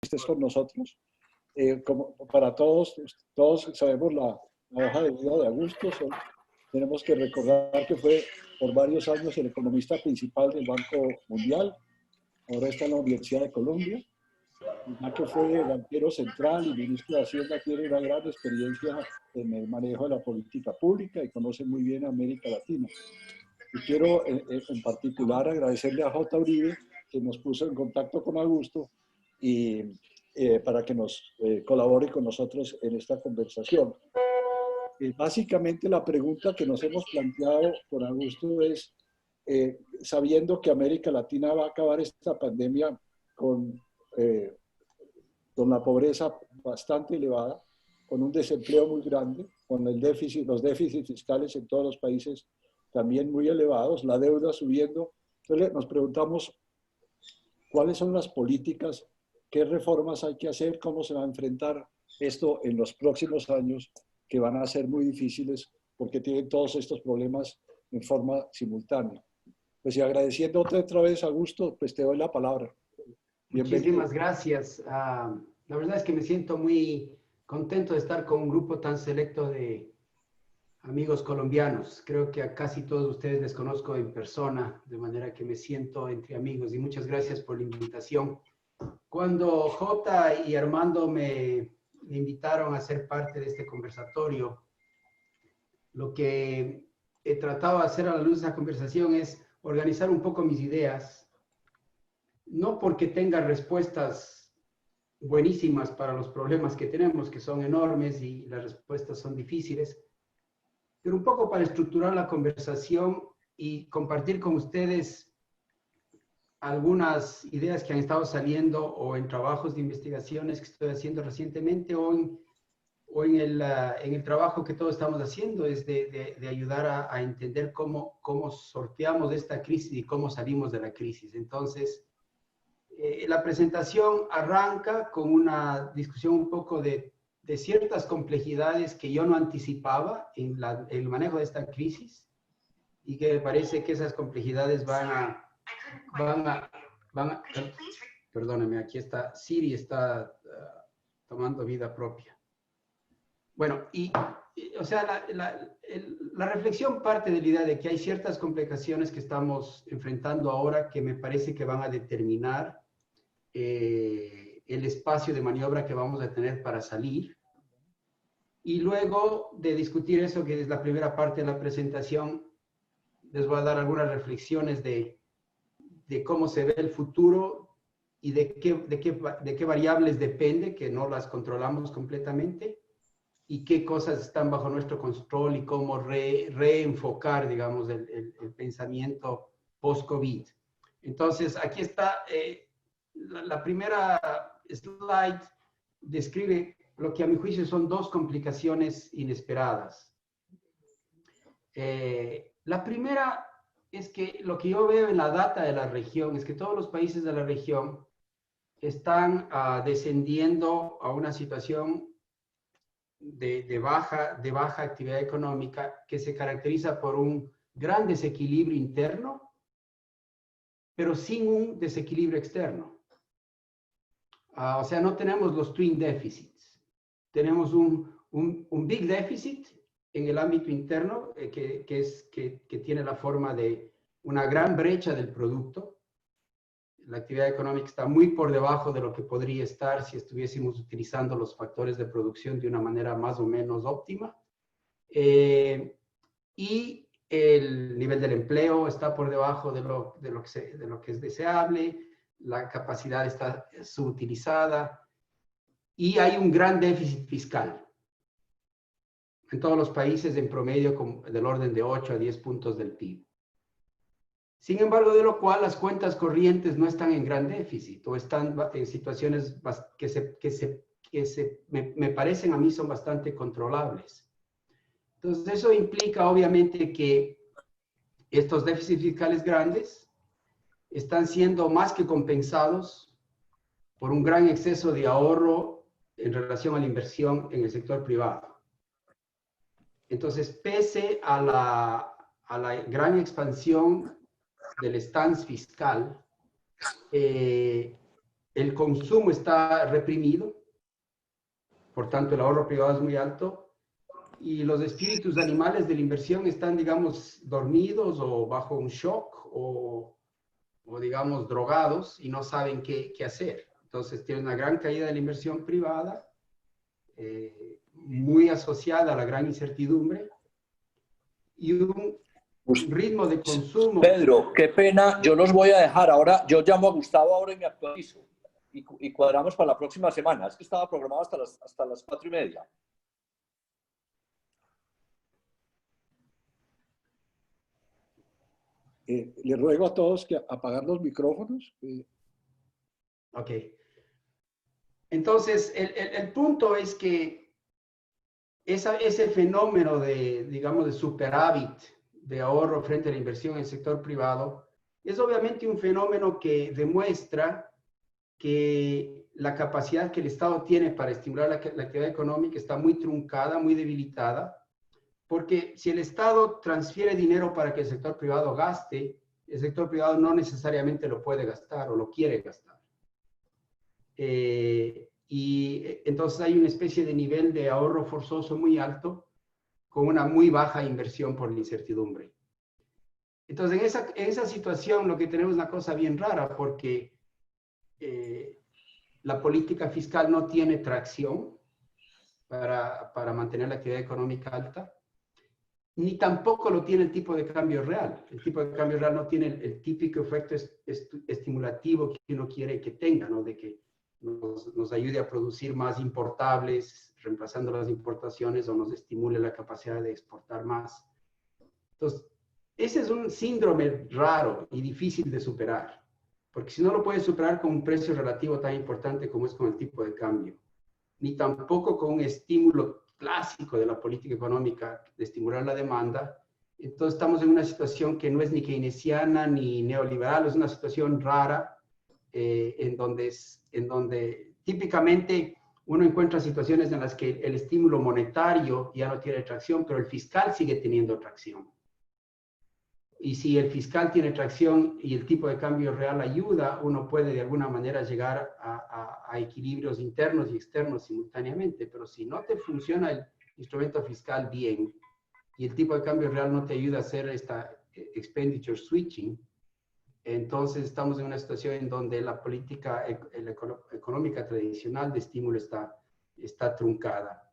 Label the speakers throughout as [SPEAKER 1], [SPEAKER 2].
[SPEAKER 1] estés con nosotros. Como para todos sabemos la hoja de vida de Augusto. Tenemos que recordar que fue por varios años el economista principal del Banco Mundial. Ahora está en la Universidad de Columbia. Ya que fue banquero central y ministro de Hacienda, tiene una gran experiencia en el manejo de la política pública y conoce muy bien a América Latina. Y quiero en particular agradecerle a J. Uribe, que nos puso en contacto con Augusto y para que nos colabore con nosotros en esta conversación. Básicamente la pregunta que nos hemos planteado con Augusto es, sabiendo que América Latina va a acabar esta pandemia con la pobreza bastante elevada, con un desempleo muy grande, con el déficit, los déficits fiscales en todos los países también muy elevados, la deuda subiendo. Entonces nos preguntamos cuáles son las políticas, qué reformas hay que hacer, cómo se va a enfrentar esto en los próximos años, que van a ser muy difíciles porque tienen todos estos problemas en forma simultánea. Pues y agradeciendo otra vez, Augusto, pues te doy la palabra.
[SPEAKER 2] Bienvenido. Muchísimas gracias. La verdad es que me siento muy contento de estar con un grupo tan selecto de amigos colombianos. Creo que a casi todos ustedes les conozco en persona, de manera que me siento entre amigos y muchas gracias por la invitación. Cuando Jota y Armando me invitaron a ser parte de este conversatorio, lo que he tratado de hacer a la luz de esa conversación es organizar un poco mis ideas, no porque tenga respuestas buenísimas para los problemas que tenemos, que son enormes y las respuestas son difíciles, pero un poco para estructurar la conversación y compartir con ustedes algunas ideas que han estado saliendo o en trabajos de investigaciones que estoy haciendo recientemente o en el trabajo que todos estamos haciendo, es de ayudar a entender cómo sorteamos esta crisis y cómo salimos de la crisis. Entonces, la presentación arranca con una discusión un poco de ciertas complejidades que yo no anticipaba en el manejo de esta crisis y que me parece que esas complejidades perdóname, aquí está, Siri está tomando vida propia. Bueno, o sea, la reflexión parte de la idea de que hay ciertas complicaciones que estamos enfrentando ahora que me parece que van a determinar el espacio de maniobra que vamos a tener para salir. Y luego de discutir eso, que es la primera parte de la presentación, les voy a dar algunas reflexiones de cómo se ve el futuro y de qué variables depende, que no las controlamos completamente, y qué cosas están bajo nuestro control y cómo reenfocar, digamos, el pensamiento post-COVID. Entonces, aquí está, la primera slide describe lo que a mi juicio son dos complicaciones inesperadas. La primera es que lo que yo veo en la data de la región es que todos los países de la región están descendiendo a una situación de baja actividad económica que se caracteriza por un gran desequilibrio interno, pero sin un desequilibrio externo. O sea, no tenemos los twin deficits. Tenemos un big deficit en el ámbito interno que tiene la forma de una gran brecha del producto. La actividad económica está muy por debajo de lo que podría estar si estuviésemos utilizando los factores de producción de una manera más o menos óptima. Y el nivel del empleo está por debajo de lo que es deseable, la capacidad está subutilizada y hay un gran déficit fiscal. En todos los países en promedio del orden de 8 a 10 puntos del PIB. Sin embargo, de lo cual las cuentas corrientes no están en gran déficit o están en situaciones que me parecen a mí son bastante controlables. Entonces, eso implica obviamente que estos déficits fiscales grandes están siendo más que compensados por un gran exceso de ahorro en relación a la inversión en el sector privado. Entonces, pese a la gran expansión del stance fiscal, el consumo está reprimido, por tanto el ahorro privado es muy alto, y los espíritus animales de la inversión están, digamos, dormidos o bajo un shock o digamos, drogados y no saben qué hacer. Entonces tiene una gran caída de la inversión privada, muy asociada a la gran incertidumbre y un ritmo de consumo.
[SPEAKER 3] Pedro, qué pena, yo los voy a dejar ahora, yo llamo a Gustavo ahora y me actualizo y cuadramos para la próxima semana. Es que estaba programado hasta las 4:30.
[SPEAKER 1] Le ruego a todos que apagar los micrófonos.
[SPEAKER 2] Ok. Entonces, el punto es que ese fenómeno de, digamos, de superávit de ahorro frente a la inversión en el sector privado es obviamente un fenómeno que demuestra que la capacidad que el Estado tiene para estimular la actividad económica está muy truncada, muy debilitada, porque si el Estado transfiere dinero para que el sector privado gaste, el sector privado no necesariamente lo puede gastar o lo quiere gastar. Y entonces hay una especie de nivel de ahorro forzoso muy alto con una muy baja inversión por la incertidumbre. Entonces, en esa situación lo que tenemos es una cosa bien rara porque la política fiscal no tiene tracción para mantener la actividad económica alta, ni tampoco lo tiene el tipo de cambio real. El tipo de cambio real no tiene el típico efecto estimulativo que uno quiere que tenga, ¿no? De que nos ayude a producir más importables, reemplazando las importaciones, o nos estimule la capacidad de exportar más. Entonces, ese es un síndrome raro y difícil de superar, porque si no lo puedes superar con un precio relativo tan importante como es con el tipo de cambio, ni tampoco con un estímulo clásico de la política económica de estimular la demanda, entonces estamos en una situación que no es ni keynesiana ni neoliberal, es una situación rara, en donde típicamente uno encuentra situaciones en las que el estímulo monetario ya no tiene tracción, pero el fiscal sigue teniendo tracción. Y si el fiscal tiene tracción y el tipo de cambio real ayuda, uno puede de alguna manera llegar a equilibrios internos y externos simultáneamente. Pero si no te funciona el instrumento fiscal bien y el tipo de cambio real no te ayuda a hacer esta expenditure switching, entonces estamos en una situación en donde la política económica tradicional de estímulo está truncada.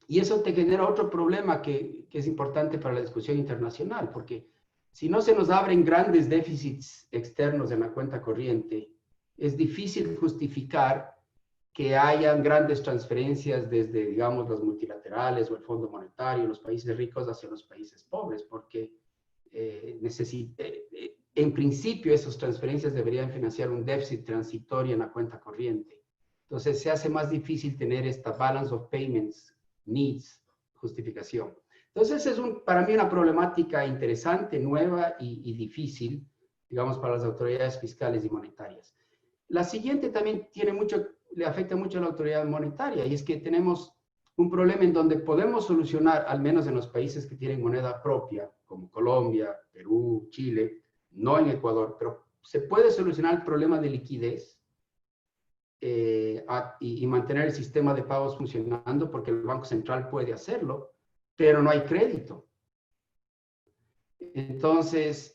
[SPEAKER 2] Y eso te genera otro problema que es importante para la discusión internacional, porque si no se nos abren grandes déficits externos en la cuenta corriente, es difícil justificar que hayan grandes transferencias desde, digamos, las multilaterales o el Fondo Monetario, los países ricos hacia los países pobres, porque en principio esas transferencias deberían financiar un déficit transitorio en la cuenta corriente. Entonces se hace más difícil tener esta balance of payments, needs, justificación. Entonces es para mí una problemática interesante, nueva y difícil, digamos, para las autoridades fiscales y monetarias. La siguiente también le afecta mucho a la autoridad monetaria, y es que tenemos un problema en donde podemos solucionar, al menos en los países que tienen moneda propia, como Colombia, Perú, Chile, no en Ecuador, pero se puede solucionar el problema de liquidez y mantener el sistema de pagos funcionando, porque el Banco Central puede hacerlo, pero no hay crédito. Entonces,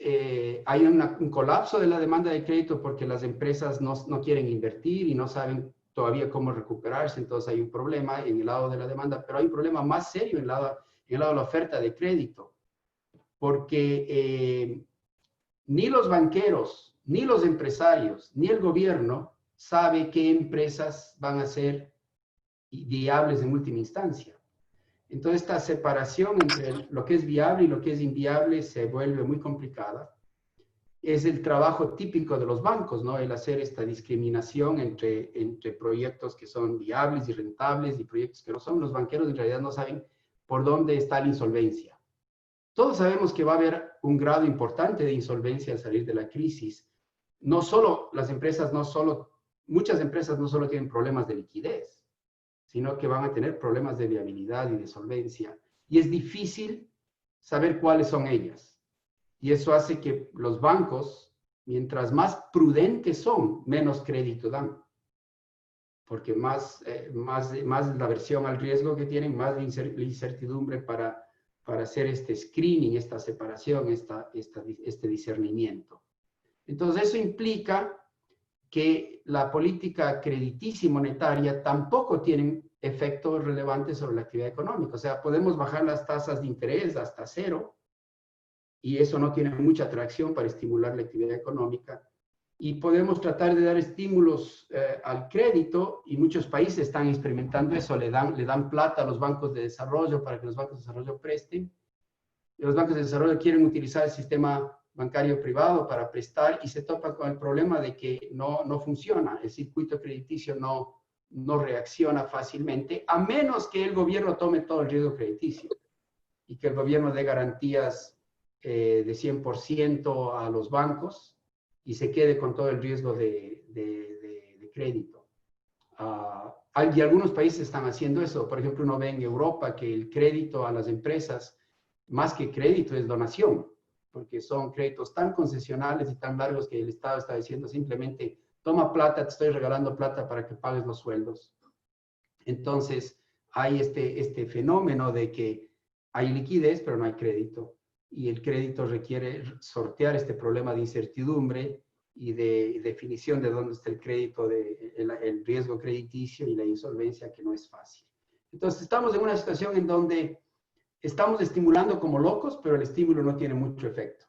[SPEAKER 2] hay un colapso de la demanda de crédito porque las empresas no quieren invertir y no saben todavía cómo recuperarse. Entonces, hay un problema en el lado de la demanda, pero hay un problema más serio en el lado de la oferta de crédito, porque ni los banqueros, ni los empresarios, ni el gobierno sabe qué empresas van a ser viables en última instancia. Entonces, esta separación entre lo que es viable y lo que es inviable se vuelve muy complicada. Es el trabajo típico de los bancos, ¿no? El hacer esta discriminación entre proyectos que son viables y rentables y proyectos que no son. Los banqueros en realidad no saben por dónde está la insolvencia. Todos sabemos que va a haber un grado importante de insolvencia al salir de la crisis. No solo las empresas, muchas empresas no solo tienen problemas de liquidez, sino que van a tener problemas de viabilidad y de solvencia. Y es difícil saber cuáles son ellas. Y eso hace que los bancos, mientras más prudentes son, menos crédito dan. porque más la aversión al riesgo que tienen, más la incertidumbre para hacer este screening, esta separación, este discernimiento. Entonces, eso implica que la política crediticia y monetaria tampoco tienen efectos relevantes sobre la actividad económica. O sea, podemos bajar las tasas de interés hasta cero y eso no tiene mucha atracción para estimular la actividad económica. Y podemos tratar de dar estímulos al crédito, y muchos países están experimentando eso, le dan plata a los bancos de desarrollo para que los bancos de desarrollo presten. Y los bancos de desarrollo quieren utilizar el sistema bancario privado para prestar y se topa con el problema de que no funciona, el circuito crediticio no reacciona fácilmente, a menos que el gobierno tome todo el riesgo crediticio y que el gobierno dé garantías de 100% a los bancos y se quede con todo el riesgo de crédito. Y algunos países están haciendo eso. Por ejemplo, uno ve en Europa que el crédito a las empresas, más que crédito, es donación, porque son créditos tan concesionales y tan largos que el Estado está diciendo simplemente, toma plata, te estoy regalando plata para que pagues los sueldos. Entonces, hay este fenómeno de que hay liquidez, pero no hay crédito. Y el crédito requiere sortear este problema de incertidumbre y de definición de dónde está el crédito, el riesgo crediticio y la insolvencia, que no es fácil. Entonces, estamos en una situación en donde estamos estimulando como locos, pero el estímulo no tiene mucho efecto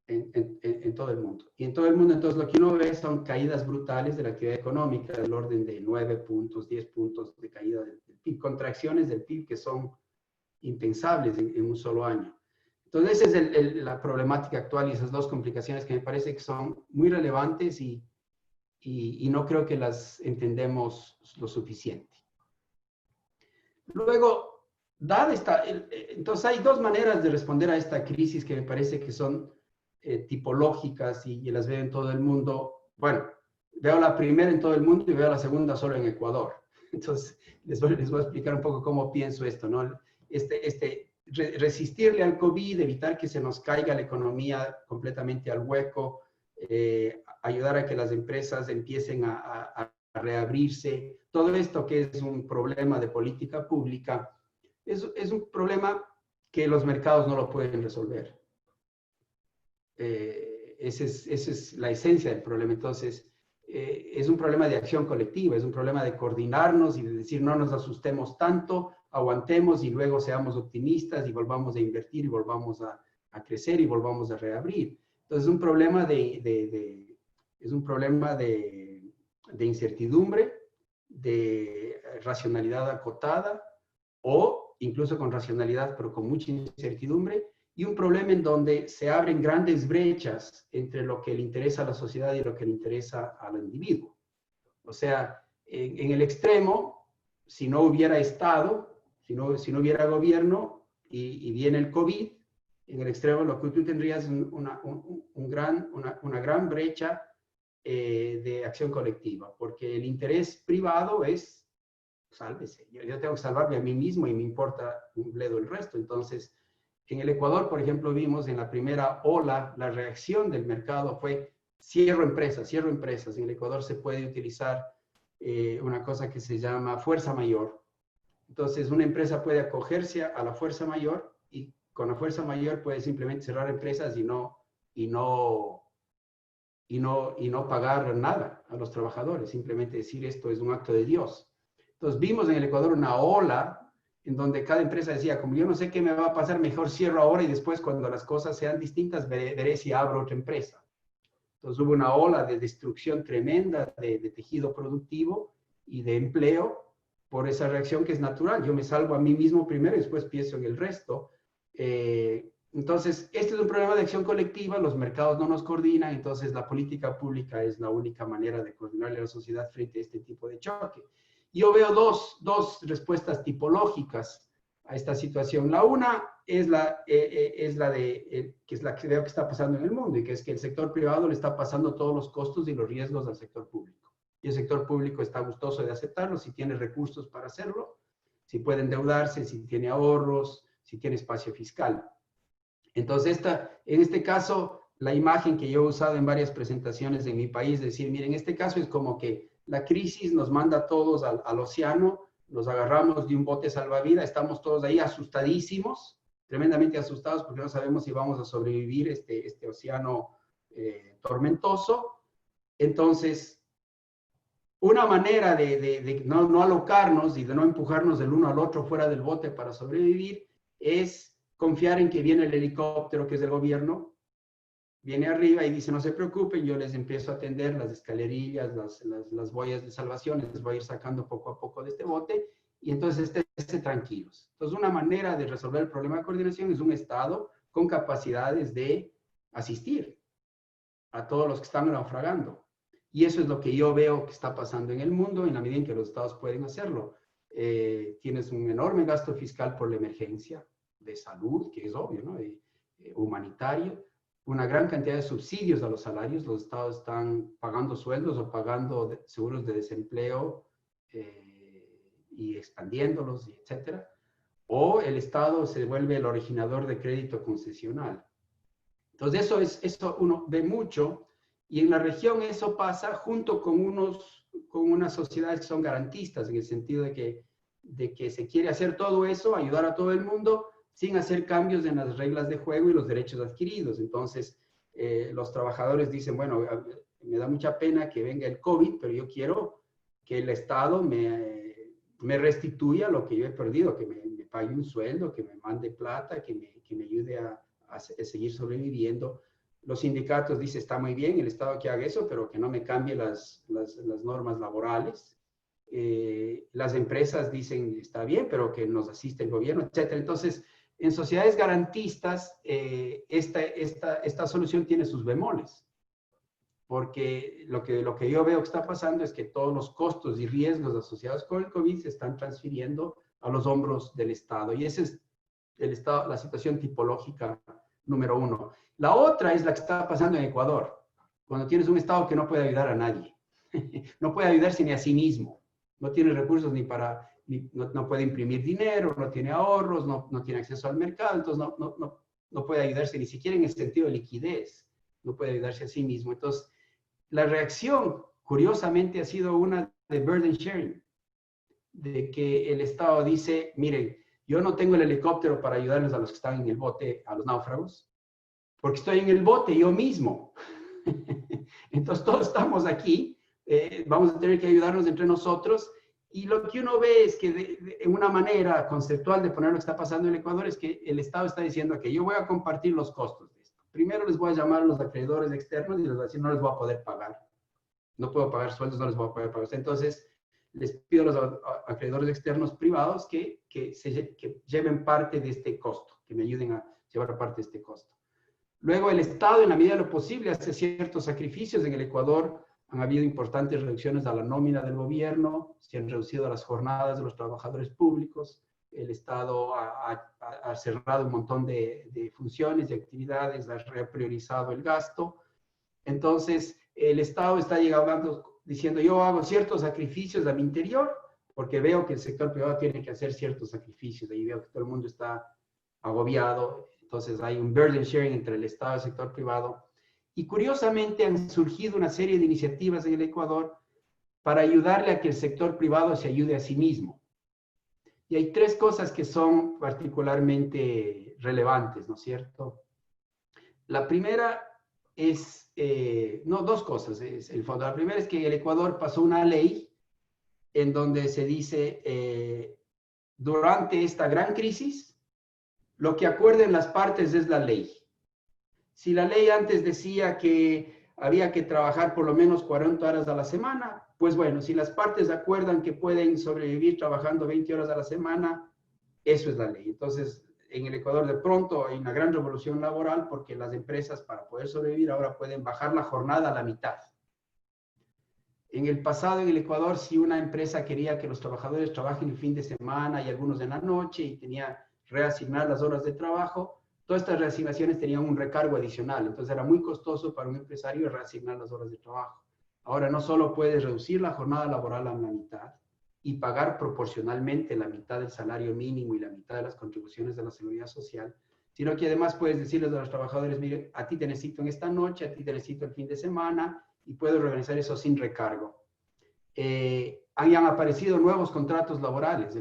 [SPEAKER 2] en todo el mundo. Y en todo el mundo, entonces, lo que uno ve son caídas brutales de la actividad económica, del orden de 9 puntos, 10 puntos de caída del PIB, contracciones del PIB que son impensables en un solo año. Entonces, esa es la problemática actual y esas dos complicaciones que me parece que son muy relevantes y no creo que las entendemos lo suficiente. Luego, entonces hay dos maneras de responder a esta crisis que me parece que son tipológicas y las veo en todo el mundo. Bueno, veo la primera en todo el mundo y veo la segunda solo en Ecuador. Entonces, les voy a explicar un poco cómo pienso esto, ¿no? Resistirle al COVID, evitar que se nos caiga la economía completamente al hueco, ayudar a que las empresas empiecen a reabrirse. Todo esto que es un problema de política pública, es un problema que los mercados no lo pueden resolver. Esa es la esencia del problema. Entonces, es un problema de acción colectiva, es un problema de coordinarnos y de decir no nos asustemos tanto, aguantemos y luego seamos optimistas y volvamos a invertir y volvamos a crecer y volvamos a reabrir. Entonces, es un problema de incertidumbre, de racionalidad acotada o incluso con racionalidad pero con mucha incertidumbre, y un problema en donde se abren grandes brechas entre lo que le interesa a la sociedad y lo que le interesa al individuo. O sea, en el extremo, si no hubiera Estado, si no hubiera gobierno y viene el COVID, en el extremo lo que tú tendrías es una gran brecha de acción colectiva, porque el interés privado es, sálvese, yo tengo que salvarme a mí mismo y me importa un bledo el resto. Entonces, en el Ecuador, por ejemplo, vimos en la primera ola, la reacción del mercado fue cierro empresas. En el Ecuador se puede utilizar una cosa que se llama fuerza mayor. Entonces, una empresa puede acogerse a la fuerza mayor y con la fuerza mayor puede simplemente cerrar empresas y no pagar nada a los trabajadores. Simplemente decir esto es un acto de Dios. Entonces, vimos en el Ecuador una ola en donde cada empresa decía, como yo no sé qué me va a pasar, mejor cierro ahora y después cuando las cosas sean distintas veré si abro otra empresa. Entonces hubo una ola de destrucción tremenda de tejido productivo y de empleo por esa reacción que es natural. Yo me salvo a mí mismo primero y después pienso en el resto. Entonces, este es un problema de acción colectiva, los mercados no nos coordinan, entonces la política pública es la única manera de coordinarle a la sociedad frente a este tipo de choque. Yo veo dos respuestas tipológicas a esta situación. La una es la que veo que está pasando en el mundo y que es que el sector privado le está pasando todos los costos y los riesgos al sector público. Y el sector público está gustoso de aceptarlo si tiene recursos para hacerlo, si puede endeudarse, si tiene ahorros, si tiene espacio fiscal. Entonces, en este caso, la imagen que yo he usado en varias presentaciones en mi país, es decir, miren, en este caso es como que la crisis nos manda a todos al océano, nos agarramos de un bote salvavidas, estamos todos ahí asustadísimos, tremendamente asustados porque no sabemos si vamos a sobrevivir este océano tormentoso. Entonces, una manera de no alocarnos y de no empujarnos del uno al otro fuera del bote para sobrevivir es confiar en que viene el helicóptero, que es del gobierno, viene arriba y dice, no se preocupen, yo les empiezo a atender las escalerillas, las boyas de salvación, les voy a ir sacando poco a poco de este bote, y entonces estén tranquilos. Entonces, una manera de resolver el problema de coordinación es un Estado con capacidades de asistir a todos los que están naufragando. Y eso es lo que yo veo que está pasando en el mundo en la medida en que los estados pueden hacerlo. Tienes un enorme gasto fiscal por la emergencia de salud, que es obvio, ¿no? Humanitario, una gran cantidad de subsidios a los salarios. Los estados están pagando sueldos o pagando seguros de desempleo y expandiéndolos, etcétera. O el estado se vuelve el originador de crédito concesional. Entonces, eso uno ve mucho. Y en la región eso pasa junto con unas sociedades que son garantistas, en el sentido de que se quiere hacer todo eso, ayudar a todo el mundo, sin hacer cambios en las reglas de juego y los derechos adquiridos. Entonces, los trabajadores dicen, bueno, me da mucha pena que venga el COVID, pero yo quiero que el Estado me restituya lo que yo he perdido, que me pague un sueldo, que me mande plata, que me ayude a seguir sobreviviendo. Los sindicatos dicen, está muy bien el Estado que haga eso, pero que no me cambie las normas laborales. Las empresas dicen, está bien, pero que nos asiste el gobierno, etc. Entonces, en sociedades garantistas, esta solución tiene sus bemoles. Porque lo que yo veo que está pasando es que todos los costos y riesgos asociados con el COVID se están transfiriendo a los hombros del Estado. Y esa es la situación tipológica número uno. La otra es la que está pasando en Ecuador, cuando tienes un Estado que no puede ayudar a nadie. No puede ayudarse ni a sí mismo. No tiene recursos no puede imprimir dinero, no tiene ahorros, no tiene acceso al mercado, entonces no puede ayudarse ni siquiera en el sentido de liquidez. No puede ayudarse a sí mismo. Entonces, la reacción, curiosamente, ha sido una de burden sharing, de que el Estado dice, miren, yo no tengo el helicóptero para ayudarles a los que están en el bote, a los náufragos, porque estoy en el bote yo mismo. Entonces, todos estamos aquí, vamos a tener que ayudarnos entre nosotros, y lo que uno ve es que en una manera conceptual de poner lo que está pasando en el Ecuador es que el Estado está diciendo que yo voy a compartir los costos de esto. Primero les voy a llamar a los acreedores externos y les voy a decir, no les voy a poder pagar. No puedo pagar sueldos, no les voy a poder pagar. Entonces, les pido a los acreedores externos privados que lleven parte de este costo, que me ayuden a llevar parte de este costo. Luego, el Estado, en la medida de lo posible, hace ciertos sacrificios. En el Ecuador han habido importantes reducciones a la nómina del gobierno, se han reducido las jornadas de los trabajadores públicos, el Estado ha cerrado un montón de funciones y actividades, ha repriorizado el gasto. Entonces, el Estado está llegando diciendo, yo hago ciertos sacrificios a mi interior, porque veo que el sector privado tiene que hacer ciertos sacrificios, ahí veo que todo el mundo está agobiado. Entonces hay un burden sharing entre el Estado y el sector privado. Y curiosamente han surgido una serie de iniciativas en el Ecuador para ayudarle a que el sector privado se ayude a sí mismo. Y hay tres cosas que son particularmente relevantes, ¿no es cierto? La primera es, dos cosas es el fondo. La primera es que el Ecuador pasó una ley en donde se dice, durante esta gran crisis, lo que acuerden las partes es la ley. Si la ley antes decía que había que trabajar por lo menos 40 horas a la semana, pues bueno, si las partes acuerdan que pueden sobrevivir trabajando 20 horas a la semana, eso es la ley. Entonces, en el Ecuador de pronto hay una gran revolución laboral porque las empresas para poder sobrevivir ahora pueden bajar la jornada a la mitad. En el pasado en el Ecuador, si una empresa quería que los trabajadores trabajen el fin de semana y algunos en la noche y tenía reasignar las horas de trabajo, todas estas reasignaciones tenían un recargo adicional. Entonces era muy costoso para un empresario reasignar las horas de trabajo. Ahora no solo puedes reducir la jornada laboral a la mitad y pagar proporcionalmente la mitad del salario mínimo y la mitad de las contribuciones de la seguridad social, sino que además puedes decirles a los trabajadores, mire, a ti te necesito en esta noche, a ti te necesito el fin de semana, y puedes organizar eso sin recargo. hayan aparecido nuevos contratos laborales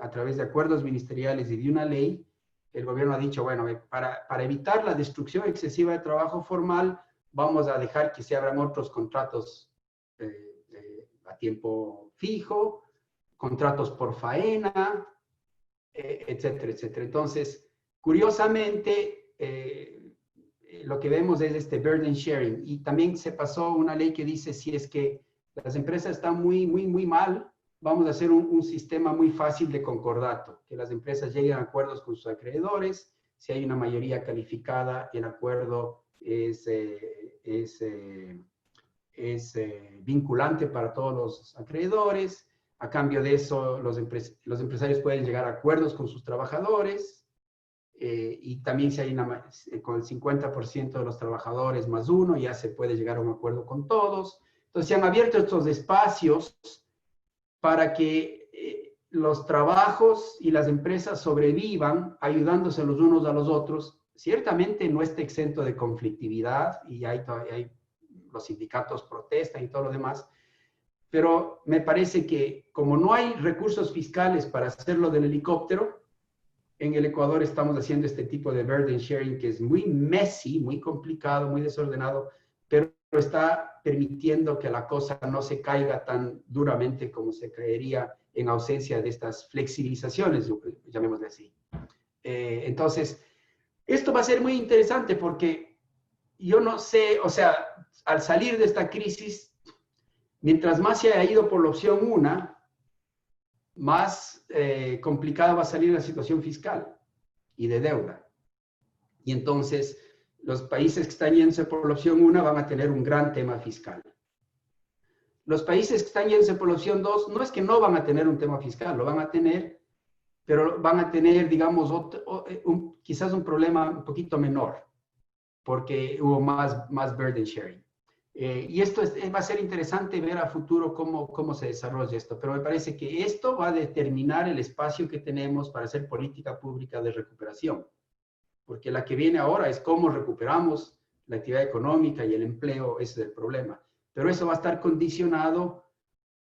[SPEAKER 2] a través de acuerdos ministeriales y de una ley. El gobierno ha dicho, bueno, para evitar la destrucción excesiva de trabajo formal, vamos a dejar que se abran otros contratos a tiempo fijo, contratos por faena, etcétera, etcétera. Entonces, curiosamente, lo que vemos es este burden sharing. Y también se pasó una ley que dice, si es que las empresas están muy mal, vamos a hacer un sistema muy fácil de concordato, que las empresas lleguen a acuerdos con sus acreedores. Si hay una mayoría calificada, el acuerdo es vinculante para todos los acreedores. A cambio de eso, los empresarios pueden llegar a acuerdos con sus trabajadores. Y también si hay con el 50% de los trabajadores más uno, ya se puede llegar a un acuerdo con todos. Entonces, se han abierto estos espacios para que los trabajos y las empresas sobrevivan ayudándose los unos a los otros. Ciertamente no está exento de conflictividad y los sindicatos protestan y todo lo demás, pero me parece que como no hay recursos fiscales para hacerlo del helicóptero, en el Ecuador estamos haciendo este tipo de burden sharing que es muy messy, muy complicado, muy desordenado, pero está permitiendo que la cosa no se caiga tan duramente como se caería en ausencia de estas flexibilizaciones, llamémosle así. Entonces, esto va a ser muy interesante porque yo no sé, o sea, al salir de esta crisis, mientras más se haya ido por la opción 1, más complicada va a salir la situación fiscal y de deuda. Y entonces, los países que están yéndose por la opción 1 van a tener un gran tema fiscal. Los países que están yéndose por la opción 2, no es que no van a tener un tema fiscal, lo van a tener, pero van a tener, digamos, quizás un problema un poquito menor, porque hubo más burden sharing. Y esto va a ser interesante ver a futuro cómo se desarrolla esto, pero me parece que esto va a determinar el espacio que tenemos para hacer política pública de recuperación, porque la que viene ahora es cómo recuperamos la actividad económica y el empleo, ese es el problema. Pero eso va a estar condicionado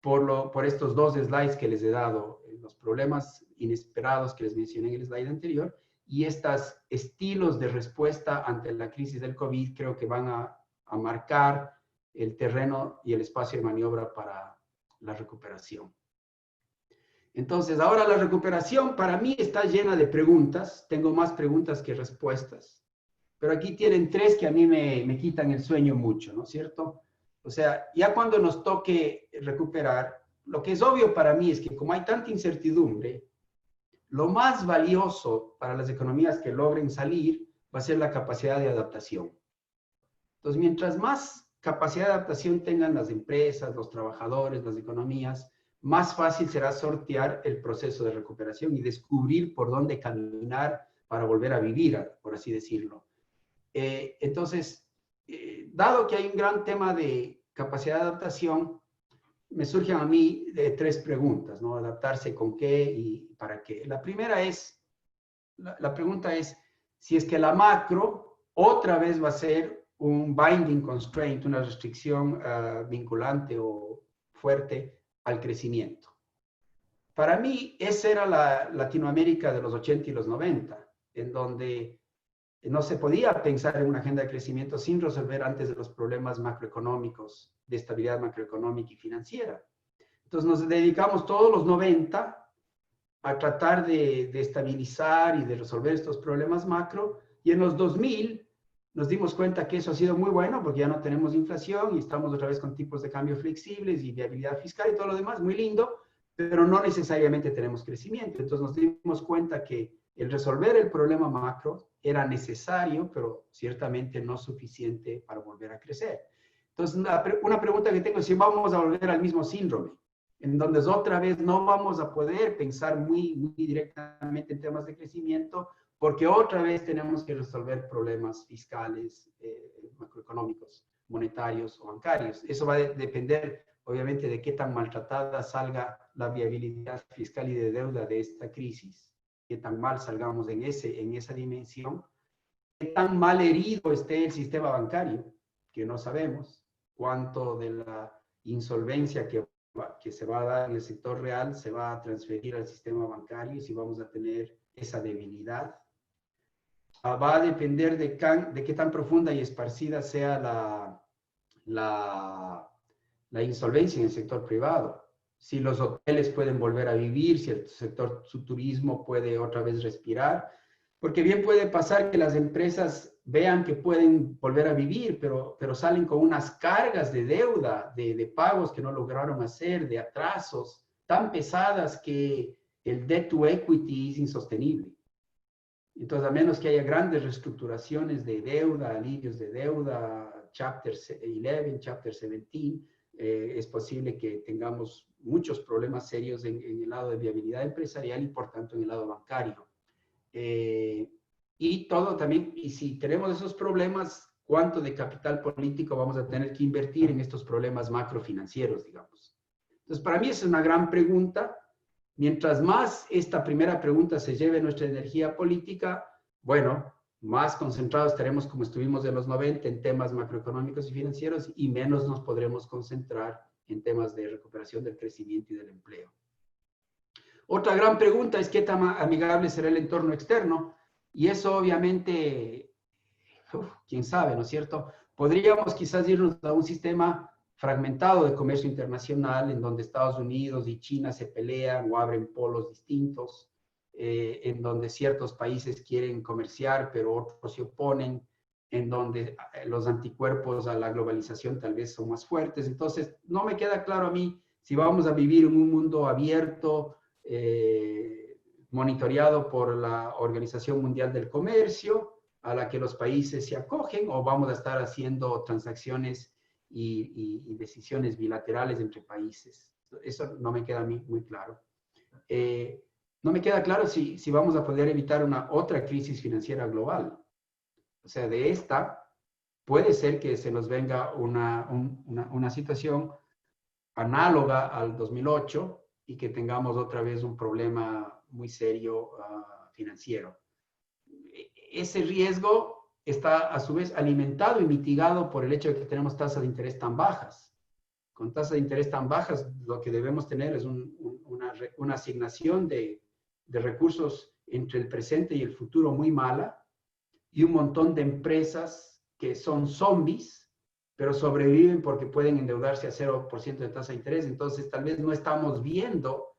[SPEAKER 2] por estos dos slides que les he dado, los problemas inesperados que les mencioné en el slide anterior, y estos estilos de respuesta ante la crisis del COVID creo que van a marcar el terreno y el espacio de maniobra para la recuperación. Entonces, ahora la recuperación para mí está llena de preguntas. Tengo más preguntas que respuestas. Pero aquí tienen tres que a mí me quitan el sueño mucho, ¿no es cierto? O sea, ya cuando nos toque recuperar, lo que es obvio para mí es que como hay tanta incertidumbre, lo más valioso para las economías que logren salir va a ser la capacidad de adaptación. Entonces, mientras más capacidad de adaptación tengan las empresas, los trabajadores, las economías, más fácil será sortear el proceso de recuperación y descubrir por dónde caminar para volver a vivir, por así decirlo. Entonces, dado que hay un gran tema de capacidad de adaptación, me surgen a mí tres preguntas, ¿no? Adaptarse con qué y para qué. La primera es, la pregunta es, si es que la macro otra vez va a ser un binding constraint, una restricción vinculante o fuerte al crecimiento. Para mí, esa era la Latinoamérica de los 80 y los 90, en donde no se podía pensar en una agenda de crecimiento sin resolver antes de los problemas macroeconómicos, de estabilidad macroeconómica y financiera. Entonces nos dedicamos todos los 90 a tratar de estabilizar y de resolver estos problemas macro, y en los 2000 nos dimos cuenta que eso ha sido muy bueno porque ya no tenemos inflación y estamos otra vez con tipos de cambio flexibles y viabilidad fiscal y todo lo demás, muy lindo, pero no necesariamente tenemos crecimiento. Entonces nos dimos cuenta que el resolver el problema macro era necesario, pero ciertamente no suficiente para volver a crecer. Entonces, una pregunta que tengo es si vamos a volver al mismo síndrome, en donde otra vez no vamos a poder pensar muy directamente en temas de crecimiento, porque otra vez tenemos que resolver problemas fiscales, macroeconómicos, monetarios o bancarios. Eso va a depender, obviamente, de qué tan maltratada salga la viabilidad fiscal y de deuda de esta crisis, qué tan mal salgamos en esa dimensión, qué tan mal herido esté el sistema bancario, que no sabemos cuánto de la insolvencia que que se va a dar en el sector real se va a transferir al sistema bancario y si vamos a tener esa debilidad. Va a depender de qué tan profunda y esparcida sea la insolvencia en el sector privado. Si los hoteles pueden volver a vivir, si el sector su turismo puede otra vez respirar, porque bien puede pasar que las empresas vean que pueden volver a vivir, pero salen con unas cargas de deuda, de pagos que no lograron hacer, de atrasos tan pesadas que el debt to equity es insostenible. Entonces, a menos que haya grandes reestructuraciones de deuda, alivios de deuda, Chapter 11, Chapter 17, es posible que tengamos muchos problemas serios en el lado de viabilidad empresarial y, por tanto, en el lado bancario. Y todo también, y si tenemos esos problemas, ¿cuánto de capital político vamos a tener que invertir en estos problemas macrofinancieros, digamos? Entonces, para mí es una gran pregunta. Mientras más esta primera pregunta se lleve nuestra energía política, bueno, más concentrados estaremos como estuvimos en los 90 en temas macroeconómicos y financieros y menos nos podremos concentrar en temas de recuperación del crecimiento y del empleo. Otra gran pregunta es qué tan amigable será el entorno externo y eso obviamente, quién sabe, ¿no es cierto? Podríamos quizás irnos a un sistema fragmentado de comercio internacional en donde Estados Unidos y China se pelean o abren polos distintos, en donde ciertos países quieren comerciar pero otros se oponen, en donde los anticuerpos a la globalización tal vez son más fuertes. Entonces, no me queda claro a mí si vamos a vivir en un mundo abierto, monitoreado por la Organización Mundial del Comercio, a la que los países se acogen, o vamos a estar haciendo transacciones y decisiones bilaterales entre países. Eso no me queda a mí muy claro. No me queda claro si vamos a poder evitar otra crisis financiera global. O sea, de esta puede ser que se nos venga una situación análoga al 2008 y que tengamos otra vez un problema muy serio financiero. Ese riesgo está a su vez alimentado y mitigado por el hecho de que tenemos tasas de interés tan bajas. Con tasas de interés tan bajas, lo que debemos tener es una asignación de recursos entre el presente y el futuro muy mala y un montón de empresas que son zombies, pero sobreviven porque pueden endeudarse a 0% de tasa de interés. Entonces, tal vez no estamos viendo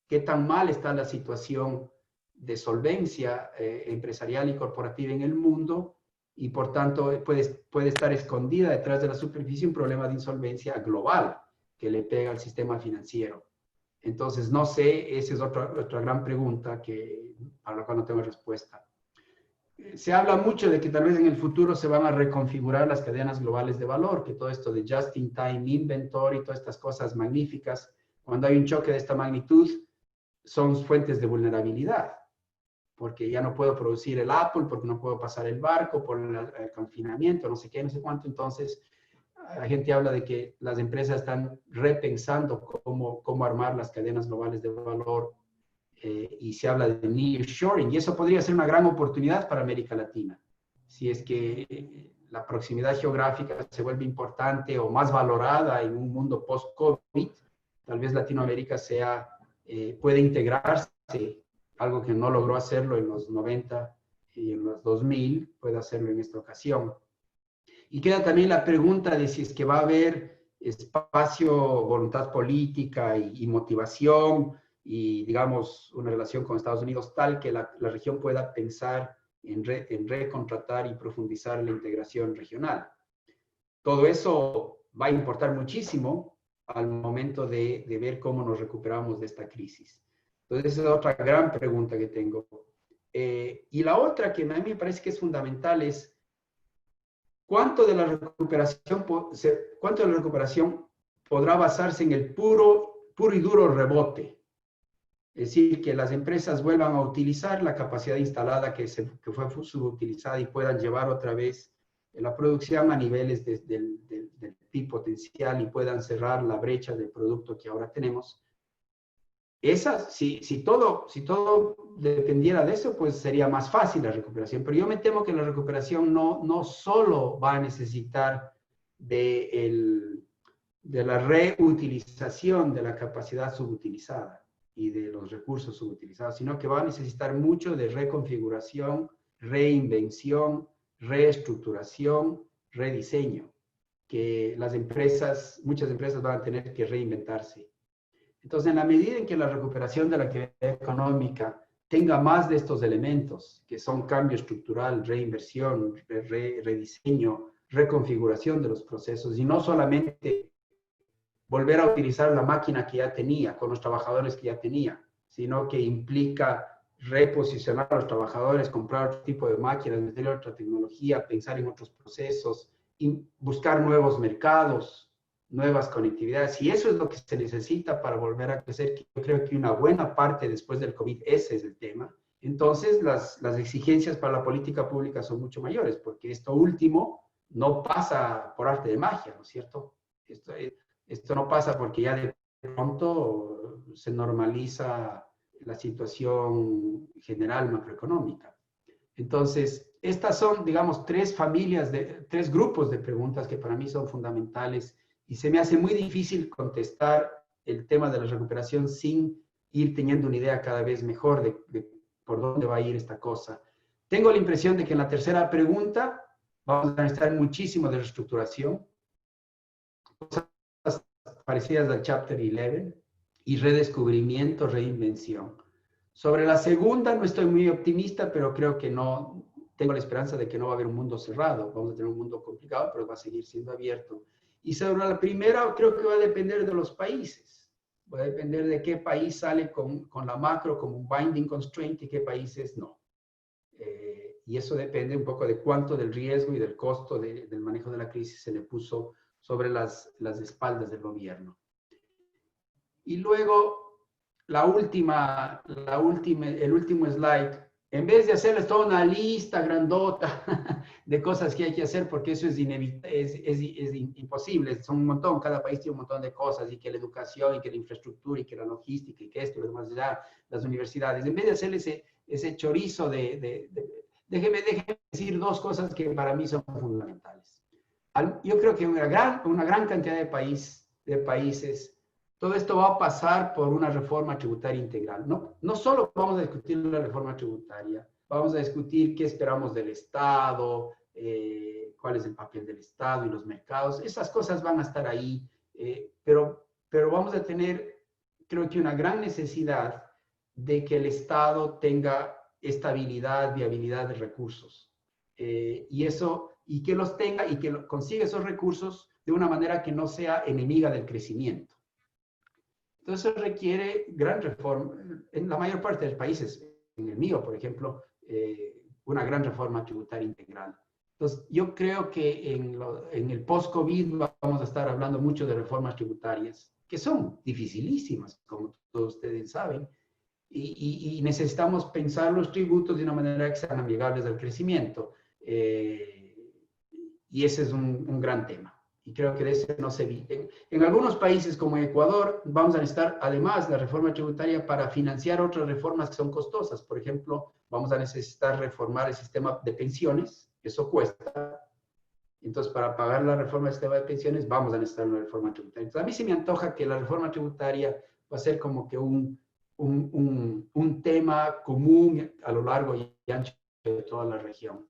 [SPEAKER 2] qué tan mal está la situación de solvencia empresarial y corporativa en el mundo y por tanto puede estar escondida detrás de la superficie un problema de insolvencia global que le pega al sistema financiero. Entonces, no sé, esa es otra gran pregunta para la cual no tengo respuesta. Se habla mucho de que tal vez en el futuro se van a reconfigurar las cadenas globales de valor, que todo esto de just-in-time inventory, todas estas cosas magníficas, cuando hay un choque de esta magnitud, son fuentes de vulnerabilidad. Porque ya no puedo producir el Apple, porque no puedo pasar el barco, por el confinamiento, no sé qué, no sé cuánto. Entonces, la gente habla de que las empresas están repensando cómo armar las cadenas globales de valor y se habla de nearshoring, y eso podría ser una gran oportunidad para América Latina. Si es que la proximidad geográfica se vuelve importante o más valorada en un mundo post-COVID, tal vez Latinoamérica puede integrarse, algo que no logró hacerlo en los 90 y en los 2000, puede hacerlo en esta ocasión. Y queda también la pregunta de si es que va a haber espacio, voluntad política y motivación y, digamos, una relación con Estados Unidos tal que la región pueda pensar en recontratar y profundizar la integración regional. Todo eso va a importar muchísimo al momento de ver cómo nos recuperamos de esta crisis. Entonces, esa es otra gran pregunta que tengo. Y la otra que a mí me parece que es fundamental es ¿cuánto de la recuperación podrá basarse en el puro y duro rebote? Es decir, que las empresas vuelvan a utilizar la capacidad instalada que fue subutilizada y puedan llevar otra vez la producción a niveles del PIB potencial y puedan cerrar la brecha del producto que ahora tenemos. Si todo dependiera de eso, pues sería más fácil la recuperación. Pero yo me temo que la recuperación no solo va a necesitar de de la reutilización de la capacidad subutilizada y de los recursos subutilizados, sino que va a necesitar mucho de reconfiguración, reinvención, reestructuración, rediseño, que muchas empresas van a tener que reinventarse. Entonces, en la medida en que la recuperación de la actividad económica tenga más de estos elementos, que son cambio estructural, reinversión, rediseño, reconfiguración de los procesos, y no solamente volver a utilizar la máquina que ya tenía, con los trabajadores que ya tenía, sino que implica reposicionar a los trabajadores, comprar otro tipo de máquinas, meter otra tecnología, pensar en otros procesos, y buscar nuevos mercados, nuevas conectividades. Y eso es lo que se necesita para volver a crecer. Yo creo que una buena parte después del COVID, ese es el tema. Entonces, las exigencias para la política pública son mucho mayores, porque esto último no pasa por arte de magia, ¿no es cierto? Esto no pasa porque ya de pronto se normaliza la situación general macroeconómica. Entonces, estas son, digamos, tres grupos de preguntas que para mí son fundamentales y se me hace muy difícil contestar el tema de la recuperación sin ir teniendo una idea cada vez mejor de por dónde va a ir esta cosa. Tengo la impresión de que en la tercera pregunta vamos a necesitar muchísimo de reestructuración, cosas parecidas al Chapter 11, y redescubrimiento, reinvención. Sobre la segunda no estoy muy optimista, pero creo que no, tengo la esperanza de que no va a haber un mundo cerrado, vamos a tener un mundo complicado, pero va a seguir siendo abierto. Y sobre la primera creo que va a depender de los países, va a depender de qué país sale con la macro como un binding constraint y qué países no. Y eso depende un poco de cuánto del riesgo y del costo del manejo de la crisis se le puso sobre las espaldas del gobierno. Y luego, el último slide, en vez de hacerles toda una lista grandota de cosas que hay que hacer, porque eso es imposible, son un montón, cada país tiene un montón de cosas, y que la educación, y que la infraestructura, y que la logística, y que esto, y lo demás, ya, las universidades, en vez de hacerles ese chorizo déjeme decir dos cosas que para mí son fundamentales. Yo creo que una gran cantidad de países, todo esto va a pasar por una reforma tributaria integral. No solo vamos a discutir la reforma tributaria, vamos a discutir qué esperamos del Estado, cuál es el papel del Estado y los mercados. Esas cosas van a estar ahí, pero vamos a tener, creo que una gran necesidad de que el Estado tenga estabilidad, viabilidad de recursos. Y que los tenga y que consiga esos recursos de una manera que no sea enemiga del crecimiento. Entonces eso requiere gran reforma, en la mayor parte de los países, en el mío, por ejemplo, una gran reforma tributaria integral. Entonces yo creo que en el post-COVID vamos a estar hablando mucho de reformas tributarias, que son dificilísimas, como todos ustedes saben, y necesitamos pensar los tributos de una manera que sean amigables al crecimiento. Y ese es un gran tema. Y creo que de ese no se evite. En algunos países como Ecuador vamos a necesitar además la reforma tributaria para financiar otras reformas que son costosas. Por ejemplo, vamos a necesitar reformar el sistema de pensiones, eso cuesta. Entonces, para pagar la reforma del sistema de pensiones vamos a necesitar una reforma tributaria. Entonces, a mí se me antoja que la reforma tributaria va a ser como que un tema común a lo largo y ancho de toda la región.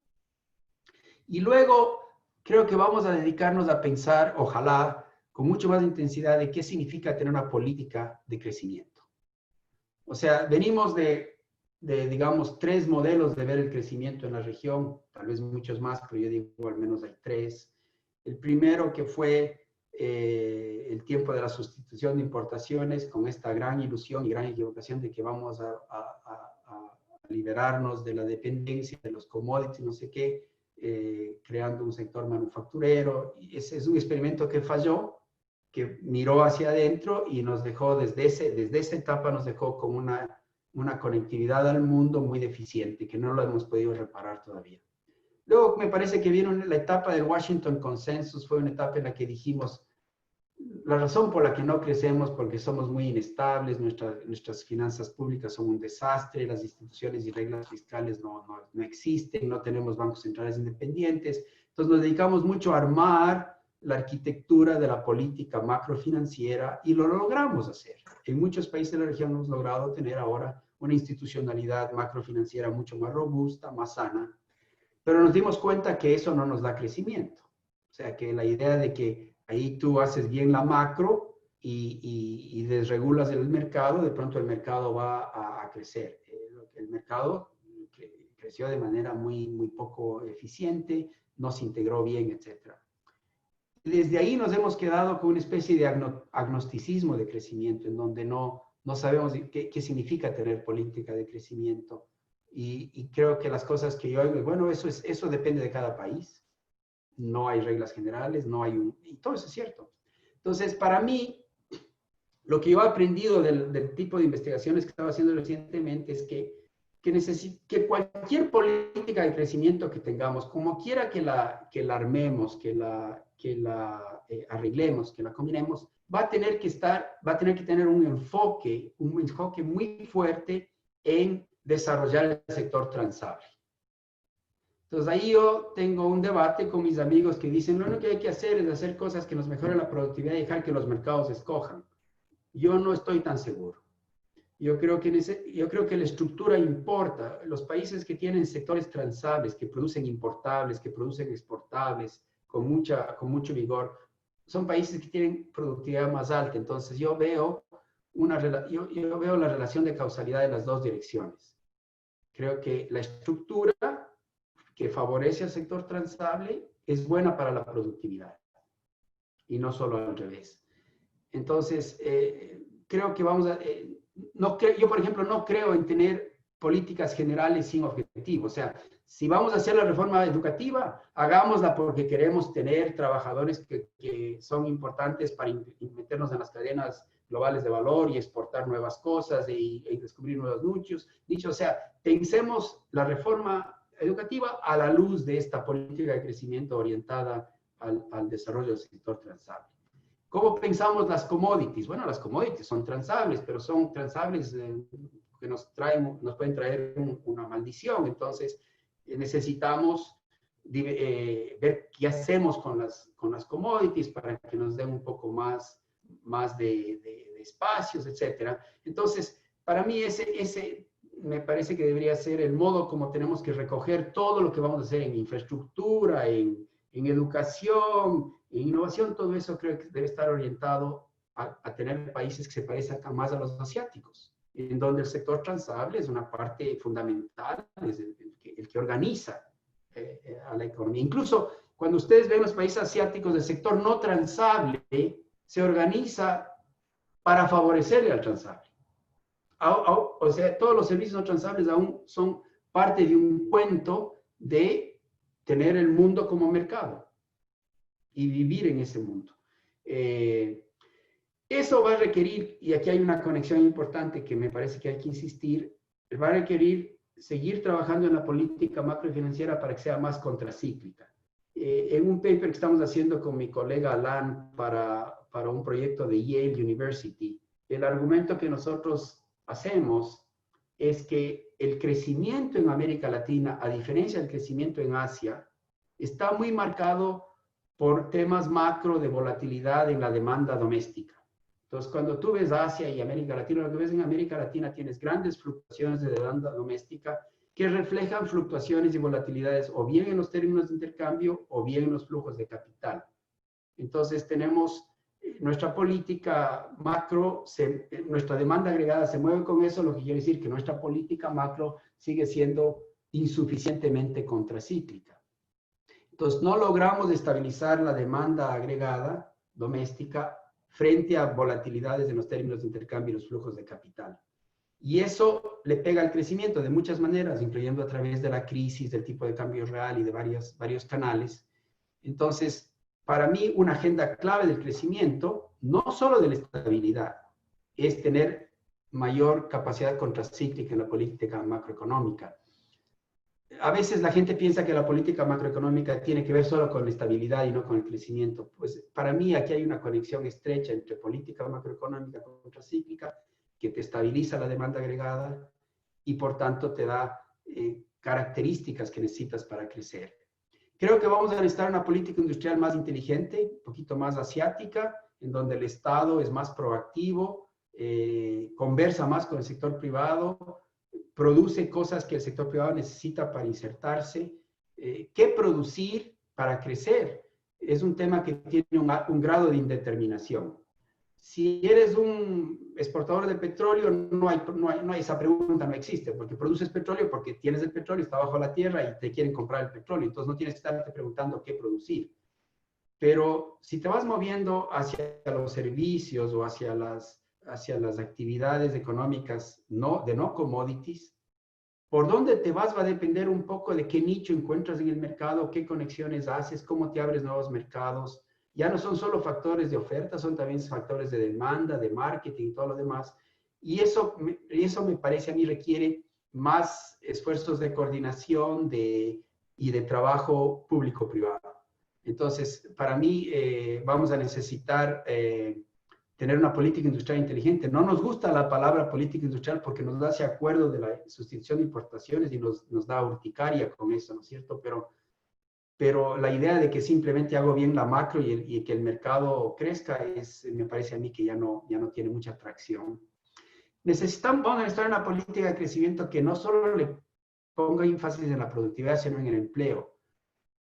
[SPEAKER 2] Y luego creo que vamos a dedicarnos a pensar, ojalá, con mucho más intensidad de qué significa tener una política de crecimiento. O sea, venimos de digamos, 3 modelos de ver el crecimiento en la región, tal vez muchos más, pero yo digo al menos hay 3. El primero que fue el tiempo de la sustitución de importaciones, con esta gran ilusión y gran equivocación de que vamos a liberarnos de la dependencia de los commodities, no sé qué, creando un sector manufacturero. Y ese es un experimento que falló, que miró hacia adentro y nos dejó, desde esa etapa nos dejó con una conectividad al mundo muy deficiente, que no lo hemos podido reparar todavía. Luego me parece que vino la etapa del Washington Consensus, fue una etapa en la que dijimos, la razón por la que no crecemos, porque somos muy inestables, nuestras finanzas públicas son un desastre, las instituciones y reglas fiscales no existen, no tenemos bancos centrales independientes, entonces nos dedicamos mucho a armar la arquitectura de la política macrofinanciera y lo logramos hacer. En muchos países de la región hemos logrado tener ahora una institucionalidad macrofinanciera mucho más robusta, más sana, pero nos dimos cuenta que eso no nos da crecimiento. O sea, que la idea de que ahí tú haces bien la macro y desregulas el mercado, de pronto el mercado va a crecer. El mercado creció de manera muy poco eficiente, no se integró bien, etc. Desde ahí nos hemos quedado con una especie de agnosticismo de crecimiento, en donde no sabemos qué significa tener política de crecimiento. Y creo que las cosas que yo oigo, bueno, eso depende de cada país. No hay reglas generales, y todo eso es cierto. Entonces, para mí, lo que yo he aprendido del tipo de investigaciones que estaba haciendo recientemente es que cualquier política de crecimiento que tengamos, como quiera que la armemos, que la arreglemos, que la combinemos, va a tener que tener un enfoque muy fuerte en desarrollar el sector transable. Entonces ahí yo tengo un debate con mis amigos que dicen, lo único que hay que hacer es hacer cosas que nos mejoren la productividad y dejar que los mercados escojan. Yo no estoy tan seguro. Yo creo que la estructura importa. Los países que tienen sectores transables, que producen importables, que producen exportables, con mucho vigor, son países que tienen productividad más alta. Entonces yo veo la relación de causalidad en las dos direcciones. Creo que la estructura que favorece al sector transable es buena para la productividad y no solo al revés. Entonces, creo que yo, por ejemplo, no creo en tener políticas generales sin objetivo. O sea, si vamos a hacer la reforma educativa, hagámosla porque queremos tener trabajadores que son importantes para meternos en las cadenas globales de valor y exportar nuevas cosas y descubrir nuevos nichos. O sea, pensemos la reforma educativa a la luz de esta política de crecimiento orientada al desarrollo del sector transable. ¿Cómo pensamos las commodities? Bueno, las commodities son transables, pero son transables que nos pueden traer una maldición. Entonces, necesitamos ver qué hacemos con las commodities para que nos den un poco más de espacios, etc. Entonces, para mí ese me parece que debería ser el modo como tenemos que recoger todo lo que vamos a hacer en infraestructura, en educación, en innovación. Todo eso creo que debe estar orientado a tener países que se parezcan más a los asiáticos, en donde el sector transable es una parte fundamental, es el que organiza a la economía. Incluso cuando ustedes ven los países asiáticos, el sector no transable se organiza para favorecerle al transable. O sea, todos los servicios no transables aún son parte de un cuento de tener el mundo como mercado y vivir en ese mundo. Eso va a requerir, y aquí hay una conexión importante que me parece que hay que insistir, va a requerir seguir trabajando en la política macrofinanciera para que sea más contracíclica. En un paper que estamos haciendo con mi colega Alan para un proyecto de Yale University, el argumento que nosotros hacemos es que el crecimiento en América Latina, a diferencia del crecimiento en Asia, está muy marcado por temas macro de volatilidad en la demanda doméstica. Entonces, cuando tú ves Asia y América Latina, lo que ves en América Latina tienes grandes fluctuaciones de demanda doméstica que reflejan fluctuaciones y volatilidades o bien en los términos de intercambio o bien en los flujos de capital. Entonces, tenemos nuestra política macro, nuestra demanda agregada se mueve con eso, lo que quiere decir que nuestra política macro sigue siendo insuficientemente contracíclica. Entonces, no logramos estabilizar la demanda agregada doméstica frente a volatilidades en los términos de intercambio y los flujos de capital. Y eso le pega al crecimiento de muchas maneras, incluyendo a través de la crisis, del tipo de cambio real y de varios canales. Entonces, para mí, una agenda clave del crecimiento, no solo de la estabilidad, es tener mayor capacidad contracíclica en la política macroeconómica. A veces la gente piensa que la política macroeconómica tiene que ver solo con la estabilidad y no con el crecimiento. Pues para mí aquí hay una conexión estrecha entre política macroeconómica contracíclica, que te estabiliza la demanda agregada y por tanto te da características que necesitas para crecer. Creo que vamos a necesitar una política industrial más inteligente, un poquito más asiática, en donde el Estado es más proactivo, conversa más con el sector privado, produce cosas que el sector privado necesita para insertarse. ¿Qué producir para crecer? Es un tema que tiene un grado de indeterminación. Si eres un exportador de petróleo, no hay esa pregunta, no existe, porque produces petróleo porque tienes el petróleo, está bajo la tierra y te quieren comprar el petróleo, entonces no tienes que estarte preguntando qué producir. Pero si te vas moviendo hacia los servicios o hacia las actividades económicas de no commodities, por dónde te vas va a depender un poco de qué nicho encuentras en el mercado, qué conexiones haces, cómo te abres nuevos mercados. Ya no son solo factores de oferta, son también factores de demanda, de marketing y todo lo demás. Y eso me parece a mí requiere más esfuerzos de coordinación y de trabajo público-privado. Entonces, para mí vamos a necesitar tener una política industrial inteligente. No nos gusta la palabra política industrial porque nos hace acuerdo de la sustitución de importaciones y nos da urticaria con eso, ¿no es cierto? Pero la idea de que simplemente hago bien la macro y que el mercado crezca me parece a mí que ya no tiene mucha atracción. Vamos a necesitar una política de crecimiento que no solo le ponga énfasis en la productividad, sino en el empleo.